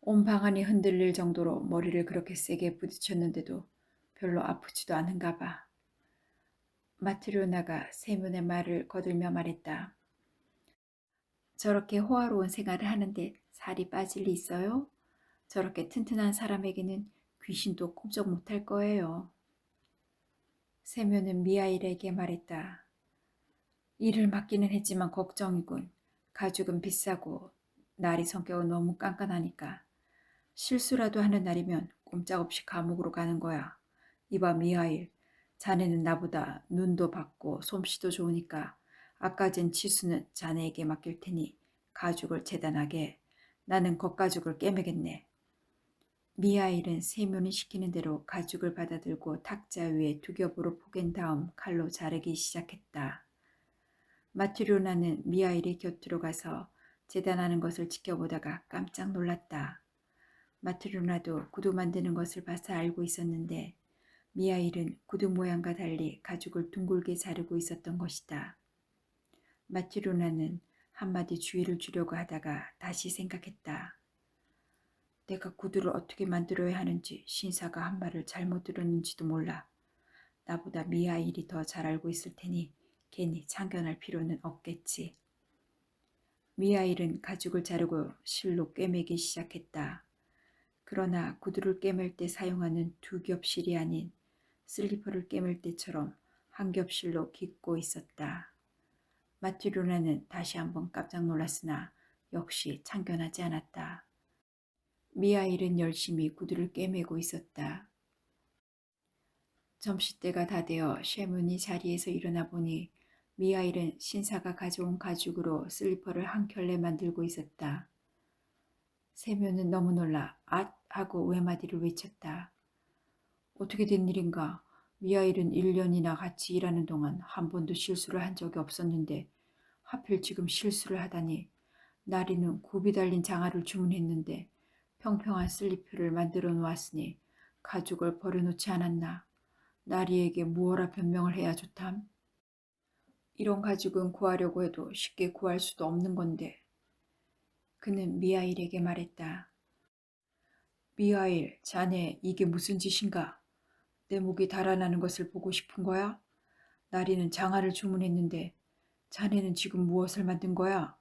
Speaker 1: 온 방안이 흔들릴 정도로 머리를 그렇게 세게 부딪혔는데도 별로 아프지도 않은가 봐. 마트료나가 세면의 말을 거들며 말했다. 저렇게 호화로운 생활을 하는데 살이 빠질 리 있어요? 저렇게 튼튼한 사람에게는 귀신도 꼼짝 못할 거예요. 세면은 미하일에게 말했다. 일을 맡기는 했지만 걱정이군. 가죽은 비싸고 날이 성격은 너무 깐깐하니까. 실수라도 하는 날이면 꼼짝없이 감옥으로 가는 거야. 이봐 미하일, 자네는 나보다 눈도 밝고 솜씨도 좋으니까 아까 전 치수는 자네에게 맡길 테니 가죽을 재단하게. 나는 겉가죽을 꿰매겠네. 미하일은 세면이 시키는 대로 가죽을 받아들고 탁자 위에 두 겹으로 포갠 다음 칼로 자르기 시작했다. 마트료나는 미하일의 곁으로 가서 재단하는 것을 지켜보다가 깜짝 놀랐다. 마트료나도 구두 만드는 것을 봐서 알고 있었는데 미하일은 구두 모양과 달리 가죽을 둥글게 자르고 있었던 것이다. 마트료나는 한마디 주의를 주려고 하다가 다시 생각했다. 내가 구두를 어떻게 만들어야 하는지 신사가 한 말을 잘못 들었는지도 몰라. 나보다 미하일이 더 잘 알고 있을 테니 괜히 참견할 필요는 없겠지. 미하일은 가죽을 자르고 실로 꿰매기 시작했다. 그러나 구두를 꿰맬 때 사용하는 두 겹실이 아닌 슬리퍼를 꿰맬 때처럼 한 겹실로 깃고 있었다. 마트료나는 다시 한번 깜짝 놀랐으나 역시 참견하지 않았다. 미하일은 열심히 구두를 꿰매고 있었다. 점심때가 다 되어 셰문이 자리에서 일어나 보니 미하일은 신사가 가져온 가죽으로 슬리퍼를 한 켤레 만들고 있었다. 세면은 너무 놀라 앗 하고 외마디를 외쳤다. 어떻게 된 일인가? 미하일은 1년이나 같이 일하는 동안 한 번도 실수를 한 적이 없었는데 하필 지금 실수를 하다니. 나리는 굽이 달린 장화를 주문했는데 평평한 슬리퍼를 만들어 놓았으니 가죽을 버려놓지 않았나. 나리에게 무어라 변명을 해야 좋담. 이런 가죽은 구하려고 해도 쉽게 구할 수도 없는 건데. 그는 미하일에게 말했다. 미하일, 자네 이게 무슨 짓인가? 내 목이 달아나는 것을 보고 싶은 거야? 나리는 장화를 주문했는데 자네는 지금 무엇을 만든 거야?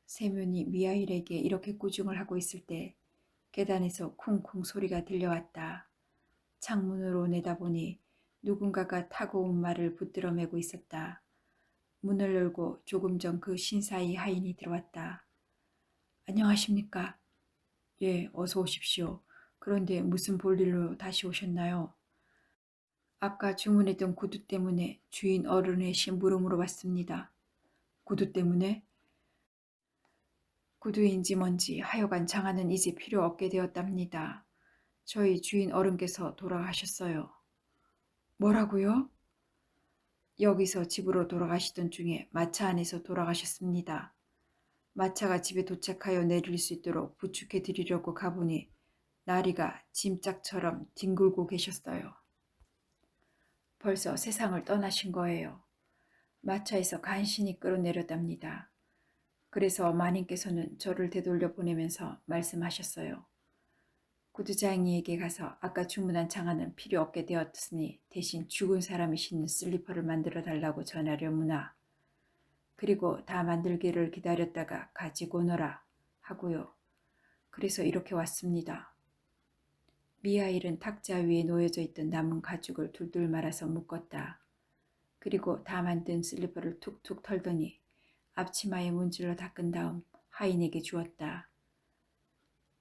Speaker 1: 세면이 미하일에게 이렇게 꾸중을 하고 있을 때 계단에서 쿵쿵 소리가 들려왔다. 창문으로 내다보니 누군가가 타고 온 말을 붙들어 매고 있었다. 문을 열고 조금 전 그 신사의 하인이 들어왔다. 안녕하십니까? 예, 어서 오십시오. 그런데 무슨 볼일로 다시 오셨나요? 아까 주문했던 구두 때문에 주인 어른의 심부름으로 왔습니다. 구두 때문에? 구두인지 뭔지 하여간 장화는 이제 필요 없게 되었답니다. 저희 주인 어른께서 돌아가셨어요. 뭐라고요? 여기서 집으로 돌아가시던 중에 마차 안에서 돌아가셨습니다. 마차가 집에 도착하여 내릴 수 있도록 부축해 드리려고 가보니 나리가 짐짝처럼 뒹굴고 계셨어요. 벌써 세상을 떠나신 거예요. 마차에서 간신히 끌어내렸답니다. 그래서 마님께서는 저를 되돌려 보내면서 말씀하셨어요. 구두장이에게 가서 아까 주문한 장화는 필요 없게 되었으니 대신 죽은 사람이 신는 슬리퍼를 만들어 달라고 전하려무나. 그리고 다 만들기를 기다렸다가 가지고 오너라 하고요. 그래서 이렇게 왔습니다. 미하일은 탁자 위에 놓여져 있던 남은 가죽을 둘둘 말아서 묶었다. 그리고 다 만든 슬리퍼를 툭툭 털더니 앞치마에 문질러 닦은 다음 하인에게 주었다.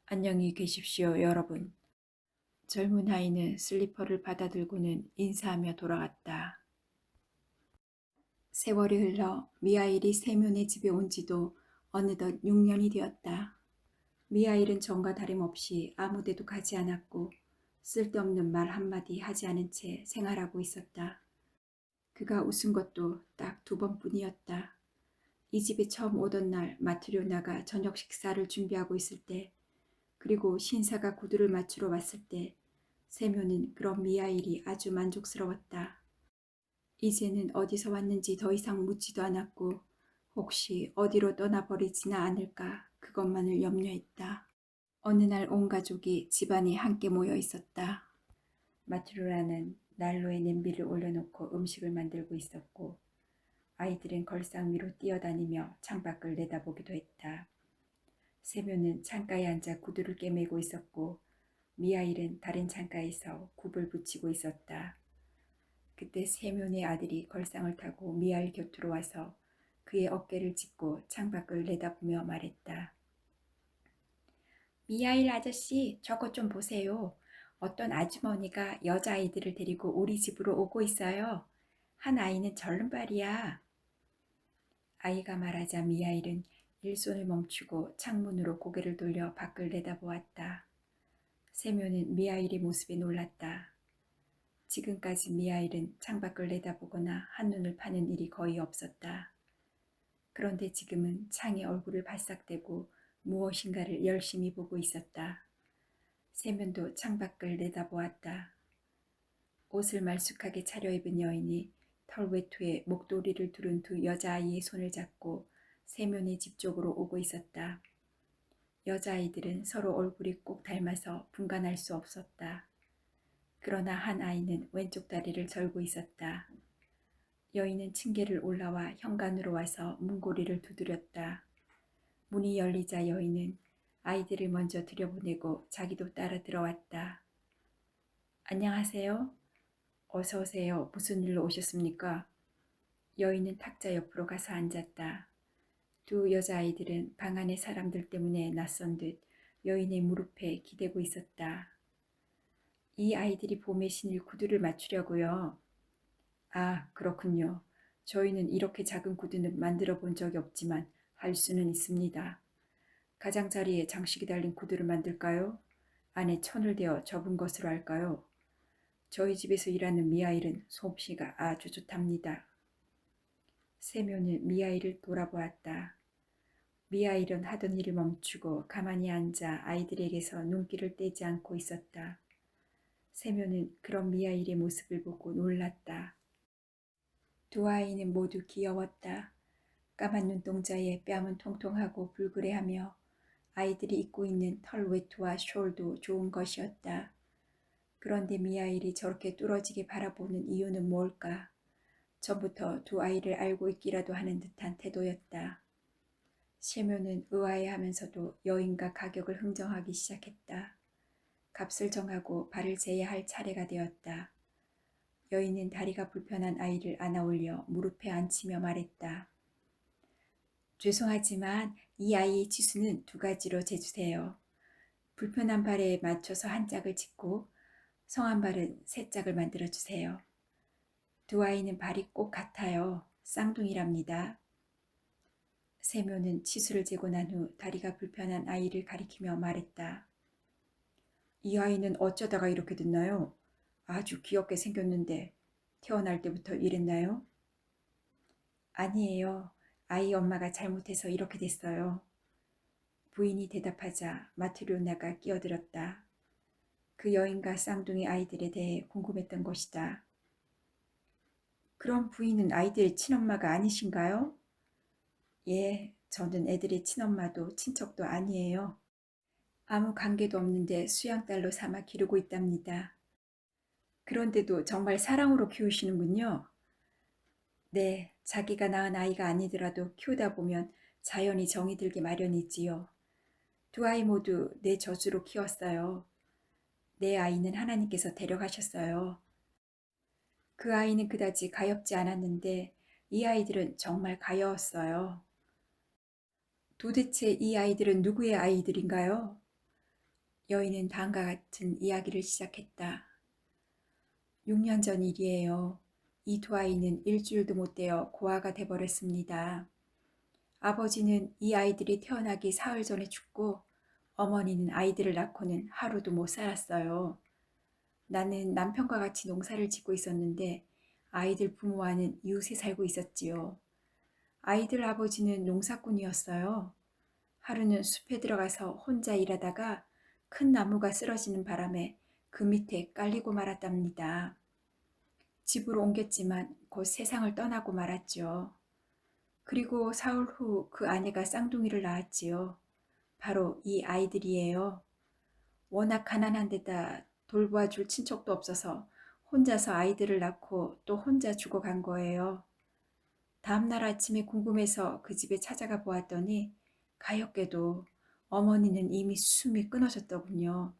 Speaker 1: 안녕히 계십시오, 여러분. 젊은 하인은 슬리퍼를 받아들고는 인사하며 돌아갔다. 세월이 흘러 미하일이 세면의 집에 온 지도 어느덧 6년이 되었다. 미하일은 전과 다름없이 아무데도 가지 않았고 쓸데없는 말 한마디 하지 않은 채 생활하고 있었다. 그가 웃은 것도 딱 2번뿐이었다. 이 집에 처음 오던 날 마트료나가 저녁 식사를 준비하고 있을 때, 그리고 신사가 구두를 맞추러 왔을 때 세묘는 그런 미하일이 아주 만족스러웠다. 이제는 어디서 왔는지 더 이상 묻지도 않았고 혹시 어디로 떠나버리지나 않을까 그것만을 염려했다. 어느 날 온 가족이 집안에 함께 모여 있었다. 마트로라는 난로에 냄비를 올려놓고 음식을 만들고 있었고 아이들은 걸상 위로 뛰어다니며 창밖을 내다보기도 했다. 세묘는 창가에 앉아 구두를 꿰매고 있었고 미하일은 다른 창가에서 굽을 붙이고 있었다. 그때 세묘의 아들이 걸상을 타고 미하일 곁으로 와서 그의 어깨를 짚고 창밖을 내다보며 말했다. 미하일 아저씨, 저것 좀 보세요. 어떤 아주머니가 여자아이들을 데리고 우리 집으로 오고 있어요. 한 아이는 절름발이야. 아이가 말하자 미하일은 일손을 멈추고 창문으로 고개를 돌려 밖을 내다보았다. 세묘는 미하일의 모습에 놀랐다. 지금까지 미하일은 창밖을 내다보거나 한눈을 파는 일이 거의 없었다. 그런데 지금은 창에 얼굴을 발싹대고 무엇인가를 열심히 보고 있었다. 세면도 창밖을 내다보았다. 옷을 말쑥하게 차려입은 여인이 털외투에 목도리를 두른 두 여자아이의 손을 잡고 세면의 집 쪽으로 오고 있었다. 여자아이들은 서로 얼굴이 꼭 닮아서 분간할 수 없었다. 그러나 한 아이는 왼쪽 다리를 절고 있었다. 여인은 층계를 올라와 현관으로 와서 문고리를 두드렸다. 문이 열리자 여인은 아이들을 먼저 들여보내고 자기도 따라 들어왔다. 안녕하세요. 어서 오세요. 무슨 일로 오셨습니까? 여인은 탁자 옆으로 가서 앉았다. 두 여자아이들은 방 안의 사람들 때문에 낯선 듯 여인의 무릎에 기대고 있었다. 이 아이들이 봄에 신을 구두를 맞추려고요. 아, 그렇군요. 저희는 이렇게 작은 구두는 만들어 본 적이 없지만 할 수는 있습니다. 가장자리에 장식이 달린 구두를 만들까요? 안에 천을 대어 접은 것으로 할까요? 저희 집에서 일하는 미아일은 솜씨가 아주 좋답니다. 세묘는 미아일을 돌아보았다. 미아일은 하던 일을 멈추고 가만히 앉아 아이들에게서 눈길을 떼지 않고 있었다. 세묘는 그런 미아일의 모습을 보고 놀랐다. 두 아이는 모두 귀여웠다. 까만 눈동자에 뺨은 통통하고 불그레하며 아이들이 입고 있는 털 외투와 숄도 좋은 것이었다. 그런데 미아일이 저렇게 뚫어지게 바라보는 이유는 뭘까? 전부터 두 아이를 알고 있기라도 하는 듯한 태도였다. 세묘는 의아해하면서도 여인과 가격을 흥정하기 시작했다. 값을 정하고 발을 재야 할 차례가 되었다. 여인은 다리가 불편한 아이를 안아올려 무릎에 앉히며 말했다. 죄송하지만 이 아이의 치수는 2가지로 재주세요. 불편한 발에 맞춰서 한 짝을 짓고 성한 발은 3짝을 만들어주세요. 두 아이는 발이 꼭 같아요. 쌍둥이랍니다. 세묘는 치수를 재고 난 후 다리가 불편한 아이를 가리키며 말했다. 이 아이는 어쩌다가 이렇게 됐나요? 아주 귀엽게 생겼는데 태어날 때부터 이랬나요? 아니에요. 아이 엄마가 잘못해서 이렇게 됐어요. 부인이 대답하자 마트리오나가 끼어들었다. 그 여인과 쌍둥이 아이들에 대해 궁금했던 것이다. 그럼 부인은 아이들의 친엄마가 아니신가요? 예, 저는 애들의 친엄마도 친척도 아니에요. 아무 관계도 없는데 수양딸로 삼아 기르고 있답니다. 그런데도 정말 사랑으로 키우시는군요. 네, 자기가 낳은 아이가 아니더라도 키우다 보면 자연히 정이 들기 마련이지요. 두 아이 모두 내 저주로 키웠어요. 내 아이는 하나님께서 데려가셨어요. 그 아이는 그다지 가엾지 않았는데 이 아이들은 정말 가여웠어요. 도대체 이 아이들은 누구의 아이들인가요? 여인은 다음과 같은 이야기를 시작했다. 6년 전 일이에요. 이 두 아이는 일주일도 못 되어 고아가 돼버렸습니다. 아버지는 이 아이들이 태어나기 사흘 전에 죽고 어머니는 아이들을 낳고는 하루도 못 살았어요. 나는 남편과 같이 농사를 짓고 있었는데 아이들 부모와는 이웃에 살고 있었지요. 아이들 아버지는 농사꾼이었어요. 하루는 숲에 들어가서 혼자 일하다가 큰 나무가 쓰러지는 바람에 그 밑에 깔리고 말았답니다. 집으로 옮겼지만 곧 세상을 떠나고 말았죠. 그리고 사흘 후 그 아내가 쌍둥이를 낳았지요. 바로 이 아이들이에요. 워낙 가난한 데다 돌보아줄 친척도 없어서 혼자서 아이들을 낳고 또 혼자 죽어간 거예요. 다음날 아침에 궁금해서 그 집에 찾아가 보았더니 가엾게도 어머니는 이미 숨이 끊어졌더군요.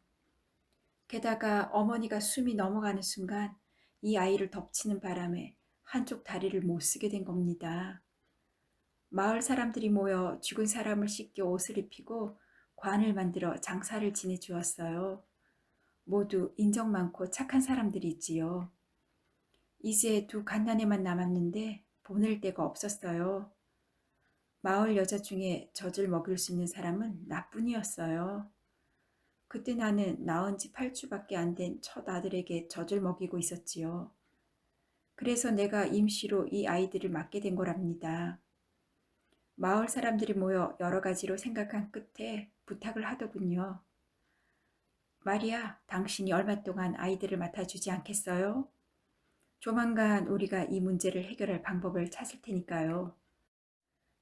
Speaker 1: 게다가 어머니가 숨이 넘어가는 순간 이 아이를 덮치는 바람에 한쪽 다리를 못 쓰게 된 겁니다. 마을 사람들이 모여 죽은 사람을 씻겨 옷을 입히고 관을 만들어 장사를 지내주었어요. 모두 인정 많고 착한 사람들이지요. 이제 두 갓난애만 남았는데 보낼 데가 없었어요. 마을 여자 중에 젖을 먹일 수 있는 사람은 나뿐이었어요. 그때 나는 낳은 지 8주밖에 안 된 첫 아들에게 젖을 먹이고 있었지요. 그래서 내가 임시로 이 아이들을 맡게 된 거랍니다. 마을 사람들이 모여 여러 가지로 생각한 끝에 부탁을 하더군요. 마리아, 당신이 얼마 동안 아이들을 맡아주지 않겠어요? 조만간 우리가 이 문제를 해결할 방법을 찾을 테니까요.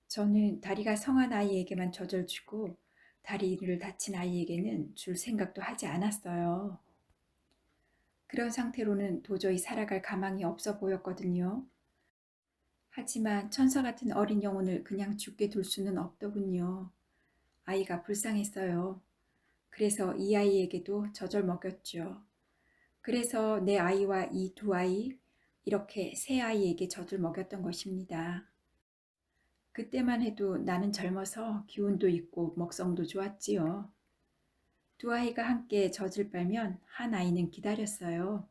Speaker 1: 저는 다리가 성한 아이에게만 젖을 주고 다리를 다친 아이에게는 줄 생각도 하지 않았어요. 그런 상태로는 도저히 살아갈 가망이 없어 보였거든요. 하지만 천사 같은 어린 영혼을 그냥 죽게 둘 수는 없더군요. 아이가 불쌍했어요. 그래서 이 아이에게도 젖을 먹였죠. 그래서 내 아이와 이 두 아이, 이렇게 세 아이에게 젖을 먹였던 것입니다. 그때만 해도 나는 젊어서 기운도 있고 먹성도 좋았지요. 두 아이가 함께 젖을 빨면 한 아이는 기다렸어요.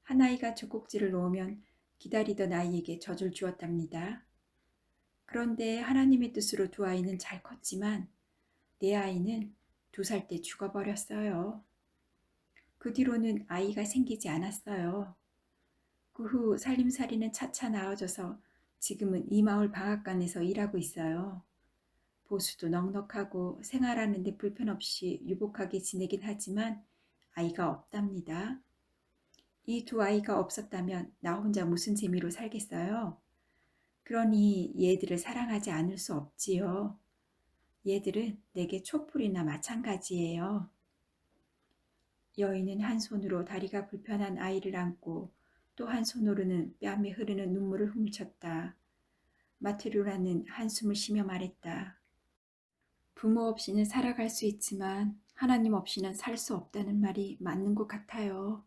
Speaker 1: 한 아이가 젖꼭지를 놓으면 기다리던 아이에게 젖을 주었답니다. 그런데 하나님의 뜻으로 두 아이는 잘 컸지만 내 아이는 2살 때 죽어버렸어요. 그 뒤로는 아이가 생기지 않았어요. 그 후 살림살이는 차차 나아져서 지금은 이 마을 방앗간에서 일하고 있어요. 보수도 넉넉하고 생활하는 데 불편 없이 유복하게 지내긴 하지만 아이가 없답니다. 이 두 아이가 없었다면 나 혼자 무슨 재미로 살겠어요? 그러니 얘들을 사랑하지 않을 수 없지요. 얘들은 내게 촛불이나 마찬가지예요. 여인은 한 손으로 다리가 불편한 아이를 안고 또 한 손으로는 뺨에 흐르는 눈물을 훔쳤다. 마트료라는 한숨을 쉬며 말했다. 부모 없이는 살아갈 수 있지만 하나님 없이는 살 수 없다는 말이 맞는 것 같아요.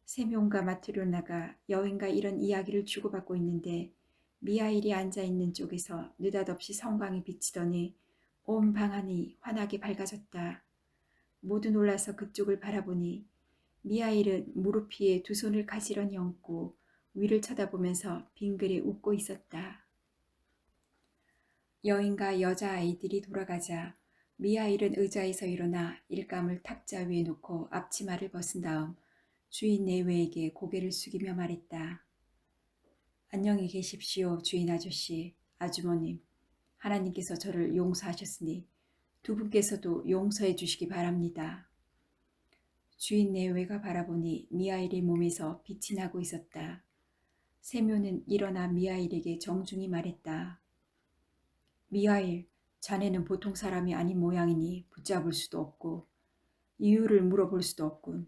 Speaker 1: 세럐과 마트료나가 여인과 이런 이야기를 주고받고 있는데 미하일이 앉아있는 쪽에서 느닷없이 성광이 비치더니 온 방안이 환하게 밝아졌다. 모두 놀라서 그쪽을 바라보니 미하일은 무릎 위에 두 손을 가지런히 얹고 위를 쳐다보면서 빙그레 웃고 있었다. 여인과 여자아이들이 돌아가자 미하일은 의자에서 일어나 일감을 탁자 위에 놓고 앞치마를 벗은 다음 주인 내외에게 고개를 숙이며 말했다. 안녕히 계십시오, 주인 아저씨, 아주머님. 하나님께서 저를 용서하셨으니 두 분께서도 용서해 주시기 바랍니다. 주인 내외가 바라보니 미하일의 몸에서 빛이 나고 있었다. 세묘는 일어나 미하일에게 정중히 말했다. 미하일, 자네는 보통 사람이 아닌 모양이니 붙잡을 수도 없고 이유를 물어볼 수도 없군.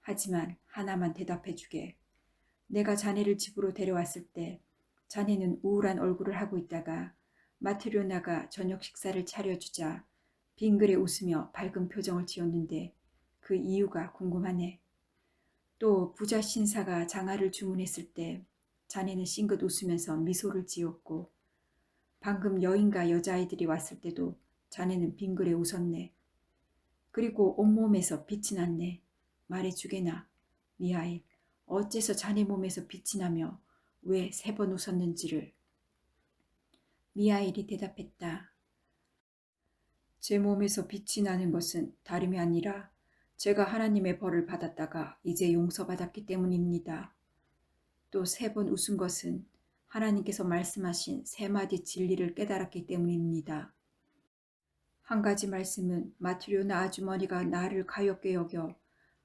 Speaker 1: 하지만 하나만 대답해 주게. 내가 자네를 집으로 데려왔을 때 자네는 우울한 얼굴을 하고 있다가 마트료나가 저녁 식사를 차려주자 빙그레 웃으며 밝은 표정을 지었는데 그 이유가 궁금하네. 또 부자 신사가 장아를 주문했을 때 자네는 싱긋 웃으면서 미소를 지었고 방금 여인과 여자아이들이 왔을 때도 자네는 빙그레 웃었네. 그리고 온몸에서 빛이 났네. 말해주게나, 미하일. 어째서 자네 몸에서 빛이 나며 왜 3번 웃었는지를. 미하일이 대답했다. 제 몸에서 빛이 나는 것은 다름이 아니라 제가 하나님의 벌을 받았다가 이제 용서받았기 때문입니다. 또 3번 웃은 것은 하나님께서 말씀하신 3마디 진리를 깨달았기 때문입니다. 한 가지 말씀은 마트료나 아주머니가 나를 가엾게 여겨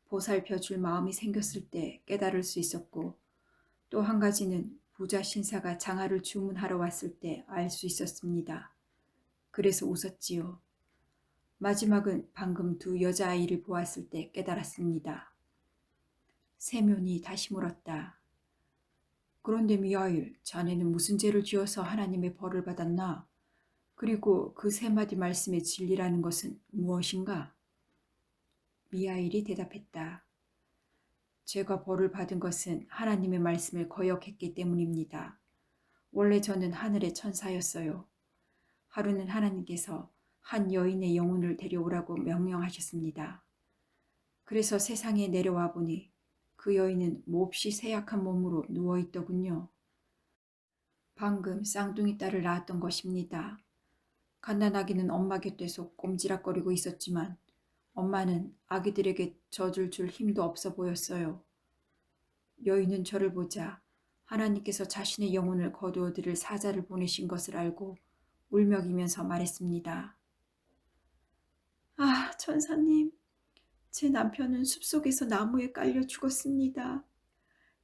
Speaker 1: 보살펴 줄 마음이 생겼을 때 깨달을 수 있었고 또 한 가지는 부자 신사가 장아를 주문하러 왔을 때 알 수 있었습니다. 그래서 웃었지요. 마지막은 방금 두 여자아이를 보았을 때 깨달았습니다. 세면이 다시 물었다. 그런데 미하일, 자네는 무슨 죄를 지어서 하나님의 벌을 받았나? 그리고 그 3마디 말씀의 진리라는 것은 무엇인가? 미하일이 대답했다. 제가 벌을 받은 것은 하나님의 말씀을 거역했기 때문입니다. 원래 저는 하늘의 천사였어요. 하루는 하나님께서 한 여인의 영혼을 데려오라고 명령하셨습니다. 그래서 세상에 내려와 보니 그 여인은 몹시 쇠약한 몸으로 누워있더군요. 방금 쌍둥이 딸을 낳았던 것입니다. 갓난아기는 엄마 곁에서 꼼지락거리고 있었지만 엄마는 아기들에게 젖을 줄 힘도 없어 보였어요. 여인은 저를 보자 하나님께서 자신의 영혼을 거두어 들일 사자를 보내신 것을 알고 울먹이면서 말했습니다. 아, 천사님, 제 남편은 숲속에서 나무에 깔려 죽었습니다.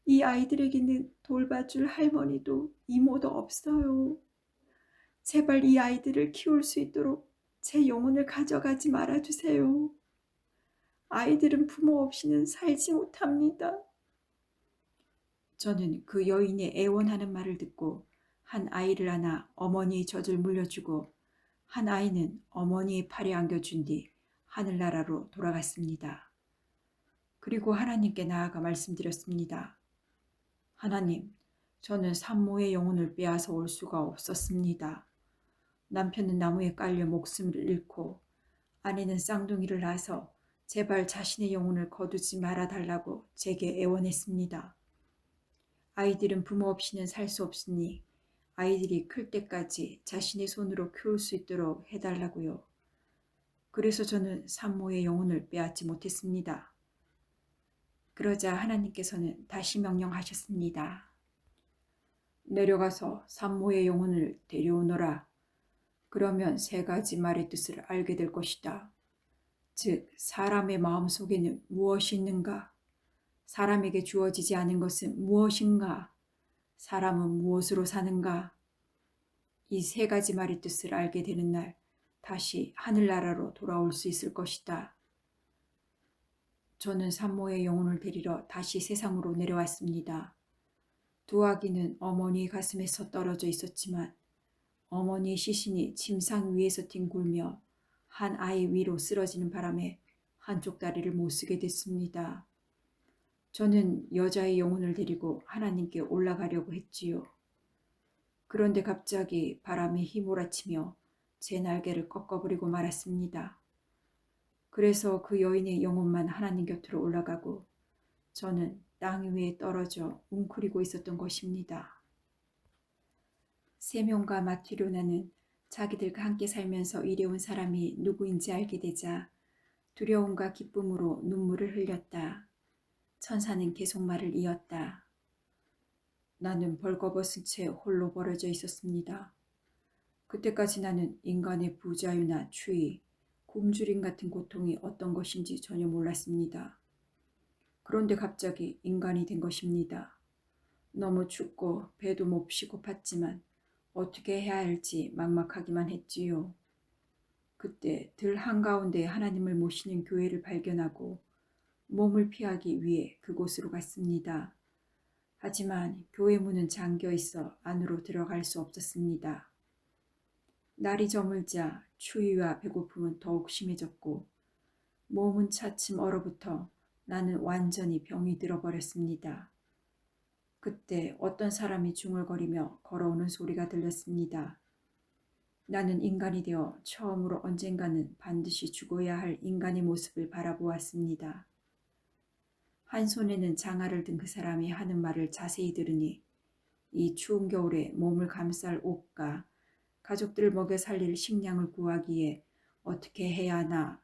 Speaker 1: 이 아이들에게는 돌봐줄 할머니도 이모도 없어요. 제발 이 아이들을 키울 수 있도록 제 영혼을 가져가지 말아주세요. 아이들은 부모 없이는 살지 못합니다. 저는 그 여인의 애원하는 말을 듣고 한 아이를 안아 어머니의 젖을 물려주고 한 아이는 어머니의 팔에 안겨준 뒤 하늘나라로 돌아갔습니다. 그리고 하나님께 나아가 말씀드렸습니다. 하나님, 저는 산모의 영혼을 빼앗아 올 수가 없었습니다. 남편은 나무에 깔려 목숨을 잃고 아내는 쌍둥이를 낳아서 제발 자신의 영혼을 거두지 말아달라고 제게 애원했습니다. 아이들은 부모 없이는 살 수 없으니 아이들이 클 때까지 자신의 손으로 키울 수 있도록 해달라고요. 그래서 저는 산모의 영혼을 빼앗지 못했습니다. 그러자 하나님께서는 다시 명령하셨습니다. 내려가서 산모의 영혼을 데려오너라. 그러면 세 가지 말의 뜻을 알게 될 것이다. 즉, 사람의 마음속에는 무엇이 있는가? 사람에게 주어지지 않은 것은 무엇인가? 사람은 무엇으로 사는가? 이 세 가지 말의 뜻을 알게 되는 날 다시 하늘나라로 돌아올 수 있을 것이다. 저는 산모의 영혼을 데리러 다시 세상으로 내려왔습니다. 두 아기는 어머니의 가슴에서 떨어져 있었지만 어머니의 시신이 침상 위에서 뒹굴며 한 아이 위로 쓰러지는 바람에 한쪽 다리를 못 쓰게 됐습니다. 저는 여자의 영혼을 데리고 하나님께 올라가려고 했지요. 그런데 갑자기 바람이 휘몰아치며 제 날개를 꺾어버리고 말았습니다. 그래서 그 여인의 영혼만 하나님 곁으로 올라가고 저는 땅 위에 떨어져 웅크리고 있었던 것입니다. 세명과 마티료나는 자기들과 함께 살면서 일해온 사람이 누구인지 알게 되자 두려움과 기쁨으로 눈물을 흘렸다. 천사는 계속 말을 이었다. 나는 벌거벗은 채 홀로 버려져 있었습니다. 그때까지 나는 인간의 부자유나 추위, 굶주림 같은 고통이 어떤 것인지 전혀 몰랐습니다. 그런데 갑자기 인간이 된 것입니다. 너무 춥고 배도 몹시 고팠지만 어떻게 해야 할지 막막하기만 했지요. 그때 들 한가운데 하나님을 모시는 교회를 발견하고 몸을 피하기 위해 그곳으로 갔습니다. 하지만 교회 문은 잠겨 있어 안으로 들어갈 수 없었습니다. 날이 저물자 추위와 배고픔은 더욱 심해졌고 몸은 차츰 얼어붙어 나는 완전히 병이 들어버렸습니다. 그때 어떤 사람이 중얼거리며 걸어오는 소리가 들렸습니다. 나는 인간이 되어 처음으로 언젠가는 반드시 죽어야 할 인간의 모습을 바라보았습니다. 한 손에는 장화를 든 그 사람이 하는 말을 자세히 들으니 이 추운 겨울에 몸을 감쌀 옷과 가족들을 먹여 살릴 식량을 구하기에 어떻게 해야 하나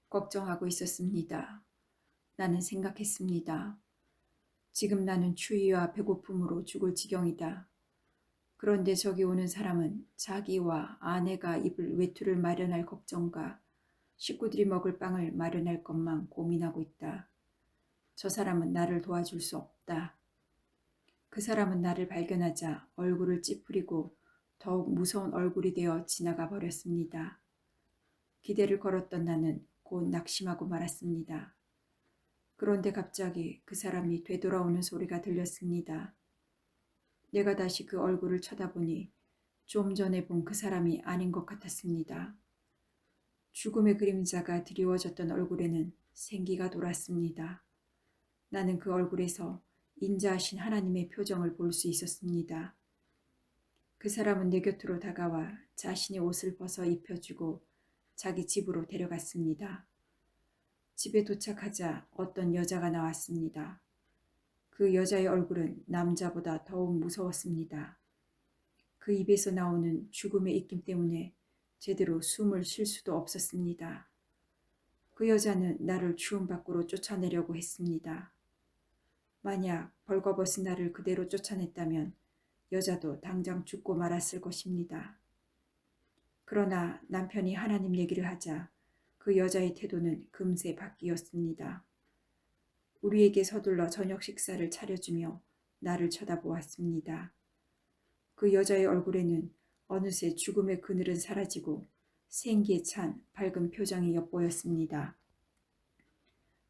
Speaker 1: 걱정하고 있었습니다. 나는 생각했습니다. 지금 나는 추위와 배고픔으로 죽을 지경이다. 그런데 저기 오는 사람은 자기와 아내가 입을 외투를 마련할 걱정과 식구들이 먹을 빵을 마련할 것만 고민하고 있다. 저 사람은 나를 도와줄 수 없다. 그 사람은 나를 발견하자 얼굴을 찌푸리고 더욱 무서운 얼굴이 되어 지나가 버렸습니다. 기대를 걸었던 나는 곧 낙심하고 말았습니다. 그런데 갑자기 그 사람이 되돌아오는 소리가 들렸습니다. 내가 다시 그 얼굴을 쳐다보니 좀 전에 본 그 사람이 아닌 것 같았습니다. 죽음의 그림자가 드리워졌던 얼굴에는 생기가 돌았습니다. 나는 그 얼굴에서 인자하신 하나님의 표정을 볼 수 있었습니다. 그 사람은 내 곁으로 다가와 자신의 옷을 벗어 입혀주고 자기 집으로 데려갔습니다. 집에 도착하자 어떤 여자가 나왔습니다. 그 여자의 얼굴은 남자보다 더욱 무서웠습니다. 그 입에서 나오는 죽음의 입김 때문에 제대로 숨을 쉴 수도 없었습니다. 그 여자는 나를 주움 밖으로 쫓아내려고 했습니다. 만약 벌거벗은 나를 그대로 쫓아냈다면 여자도 당장 죽고 말았을 것입니다. 그러나 남편이 하나님 얘기를 하자 그 여자의 태도는 금세 바뀌었습니다. 우리에게 서둘러 저녁 식사를 차려주며 나를 쳐다보았습니다. 그 여자의 얼굴에는 어느새 죽음의 그늘은 사라지고 생기에 찬 밝은 표정이 엿보였습니다.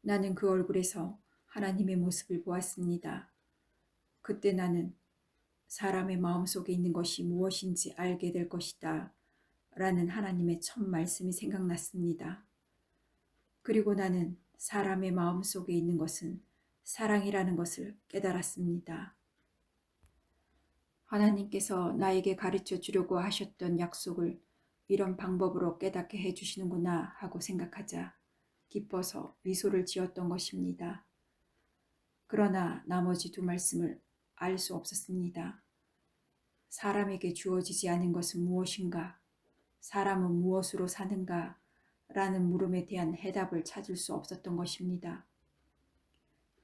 Speaker 1: 나는 그 얼굴에서 하나님의 모습을 보았습니다. 그때 나는 사람의 마음속에 있는 것이 무엇인지 알게 될 것이다 라는 하나님의 첫 말씀이 생각났습니다. 그리고 나는 사람의 마음속에 있는 것은 사랑이라는 것을 깨달았습니다. 하나님께서 나에게 가르쳐 주려고 하셨던 약속을 이런 방법으로 깨닫게 해주시는구나 하고 생각하자 기뻐서 미소를 지었던 것입니다. 그러나 나머지 두 말씀을 알 수 없었습니다. 사람에게 주어지지 않은 것은 무엇인가? 사람은 무엇으로 사는가? 라는 물음에 대한 해답을 찾을 수 없었던 것입니다.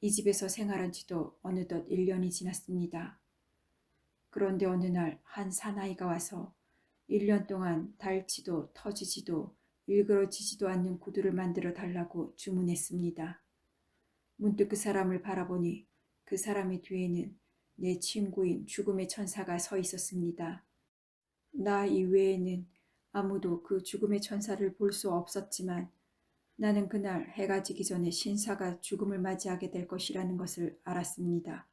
Speaker 1: 이 집에서 생활한 지도 어느덧 1년이 지났습니다. 그런데 어느 날 한 사나이가 와서 1년 동안 닳지도 터지지도 일그러지지도 않는 구두를 만들어 달라고 주문했습니다. 문득 그 사람을 바라보니 그 사람의 뒤에는 내 친구인 죽음의 천사가 서 있었습니다. 나 이외에는 아무도 그 죽음의 천사를 볼 수 없었지만 나는 그날 해가 지기 전에 신사가 죽음을 맞이하게 될 것이라는 것을 알았습니다.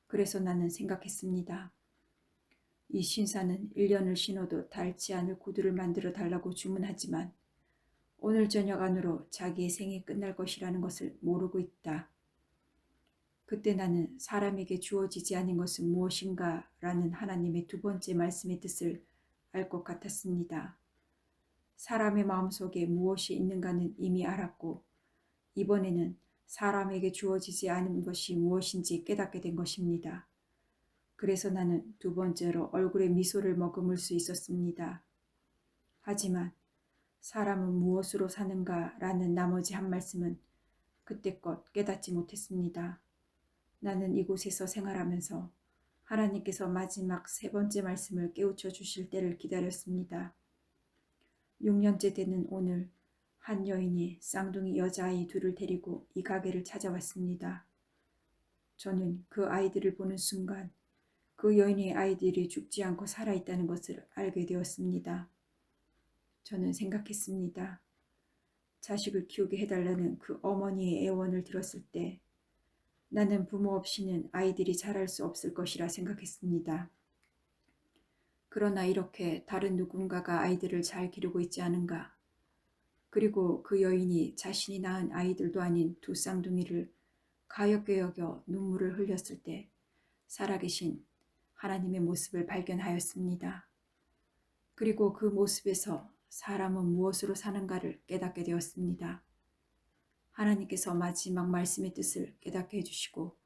Speaker 1: 그래서 나는 생각했습니다. 이 신사는 1년을 신어도 닳지 않을 구두를 만들어 달라고 주문하지만 오늘 저녁 안으로 자기의 생이 끝날 것이라는 것을 모르고 있다. 그때 나는 사람에게 주어지지 않은 것은 무엇인가 라는 하나님의 두 번째 말씀의 뜻을 알 것 같았습니다. 사람의 마음속에 무엇이 있는가는 이미 알았고 이번에는 사람에게 주어지지 않은 것이 무엇인지 깨닫게 된 것입니다. 그래서 나는 두 번째로 얼굴에 미소를 머금을 수 있었습니다. 하지만 사람은 무엇으로 사는가 라는 나머지 한 말씀은 그때껏 깨닫지 못했습니다. 나는 이곳에서 생활하면서 하나님께서 마지막 세 번째 말씀을 깨우쳐 주실 때를 기다렸습니다. 6년째 되는 오늘 한 여인이 쌍둥이 여자아이 둘을 데리고 이 가게를 찾아왔습니다. 저는 그 아이들을 보는 순간 그 여인의 아이들이 죽지 않고 살아있다는 것을 알게 되었습니다. 저는 생각했습니다. 자식을 키우게 해달라는 그 어머니의 애원을 들었을 때 나는 부모 없이는 아이들이 자랄 수 없을 것이라 생각했습니다. 그러나 이렇게 다른 누군가가 아이들을 잘 기르고 있지 않은가? 그리고 그 여인이 자신이 낳은 아이들도 아닌 두 쌍둥이를 가엾게 여겨 눈물을 흘렸을 때 살아계신 하나님의 모습을 발견하였습니다. 그리고 그 모습에서 사람은 무엇으로 사는가를 깨닫게 되었습니다. 하나님께서 마지막 말씀의 뜻을 깨닫게 해주시고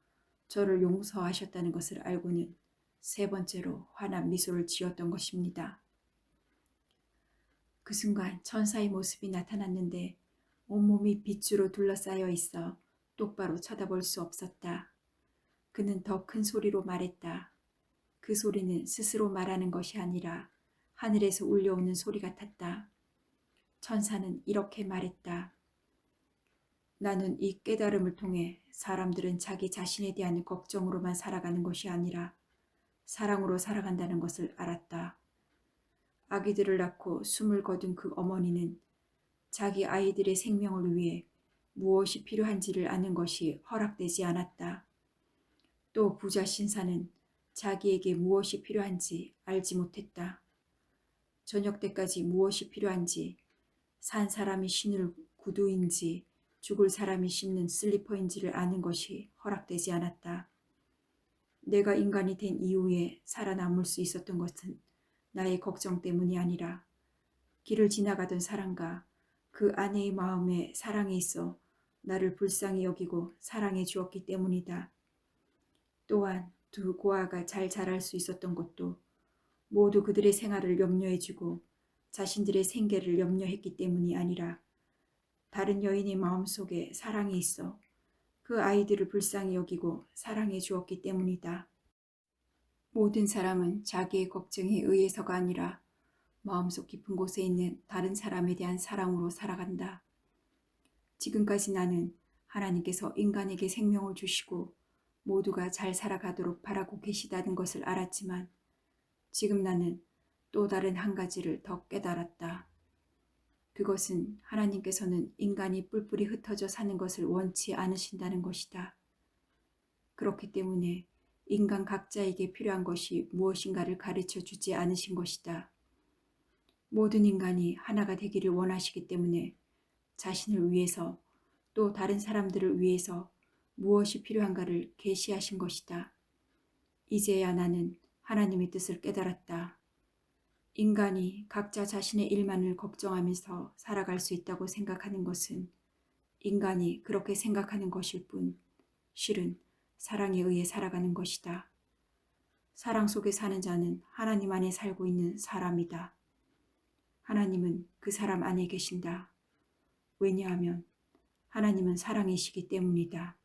Speaker 1: 저를 용서하셨다는 것을 알고는 세 번째로 환한 미소를 지었던 것입니다. 그 순간 천사의 모습이 나타났는데 온몸이 빛으로 둘러싸여 있어 똑바로 쳐다볼 수 없었다. 그는 더 큰 소리로 말했다. 그 소리는 스스로 말하는 것이 아니라 하늘에서 울려오는 소리 같았다. 천사는 이렇게 말했다. 나는 이 깨달음을 통해 사람들은 자기 자신에 대한 걱정으로만 살아가는 것이 아니라 사랑으로 살아간다는 것을 알았다. 아기들을 낳고 숨을 거둔 그 어머니는 자기 아이들의 생명을 위해 무엇이 필요한지를 아는 것이 허락되지 않았다. 또 부자 신사는 자기에게 무엇이 필요한지 알지 못했다. 저녁 때까지 무엇이 필요한지, 산 사람이 신을 구두인지 죽을 사람이 신는 슬리퍼인지를 아는 것이 허락되지 않았다. 내가 인간이 된 이후에 살아남을 수 있었던 것은 나의 걱정 때문이 아니라 길을 지나가던 사람과 그 아내의 마음에 사랑이 있어 나를 불쌍히 여기고 사랑해 주었기 때문이다. 또한 두 고아가 잘 자랄 수 있었던 것도 모두 그들의 생활을 염려해주고 자신들의 생계를 염려했기 때문이 아니라 다른 여인의 마음속에 사랑이 있어 그 아이들을 불쌍히 여기고 사랑해 주었기 때문이다. 모든 사람은 자기의 걱정에 의해서가 아니라 마음속 깊은 곳에 있는 다른 사람에 대한 사랑으로 살아간다. 지금까지 나는 하나님께서 인간에게 생명을 주시고 모두가 잘 살아가도록 바라고 계시다는 것을 알았지만 지금 나는 또 다른 한 가지를 더 깨달았다. 그것은 하나님께서는 인간이 뿔뿔이 흩어져 사는 것을 원치 않으신다는 것이다. 그렇기 때문에 인간 각자에게 필요한 것이 무엇인가를 가르쳐 주지 않으신 것이다. 모든 인간이 하나가 되기를 원하시기 때문에 자신을 위해서 또 다른 사람들을 위해서 무엇이 필요한가를 계시하신 것이다. 이제야 나는 하나님의 뜻을 깨달았다. 인간이 각자 자신의 일만을 걱정하면서 살아갈 수 있다고 생각하는 것은 인간이 그렇게 생각하는 것일 뿐, 실은 사랑에 의해 살아가는 것이다. 사랑 속에 사는 자는 하나님 안에 살고 있는 사람이다. 하나님은 그 사람 안에 계신다. 왜냐하면 하나님은 사랑이시기 때문이다.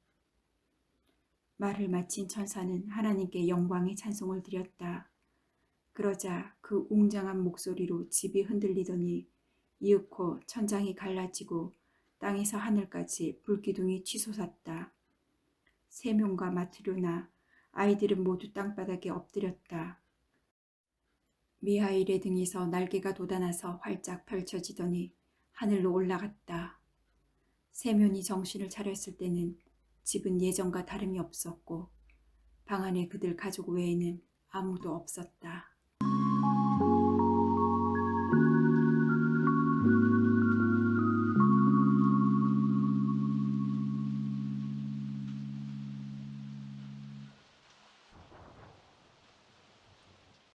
Speaker 1: 말을 마친 천사는 하나님께 영광의 찬송을 드렸다. 그러자 그 웅장한 목소리로 집이 흔들리더니 이윽고 천장이 갈라지고 땅에서 하늘까지 불기둥이 치솟았다. 세명과 마트료나 아이들은 모두 땅바닥에 엎드렸다. 미하일의 등에서 날개가 돋아나서 활짝 펼쳐지더니 하늘로 올라갔다. 세면이 정신을 차렸을 때는 집은 예전과 다름이 없었고 방 안에 그들 가족 외에는 아무도 없었다.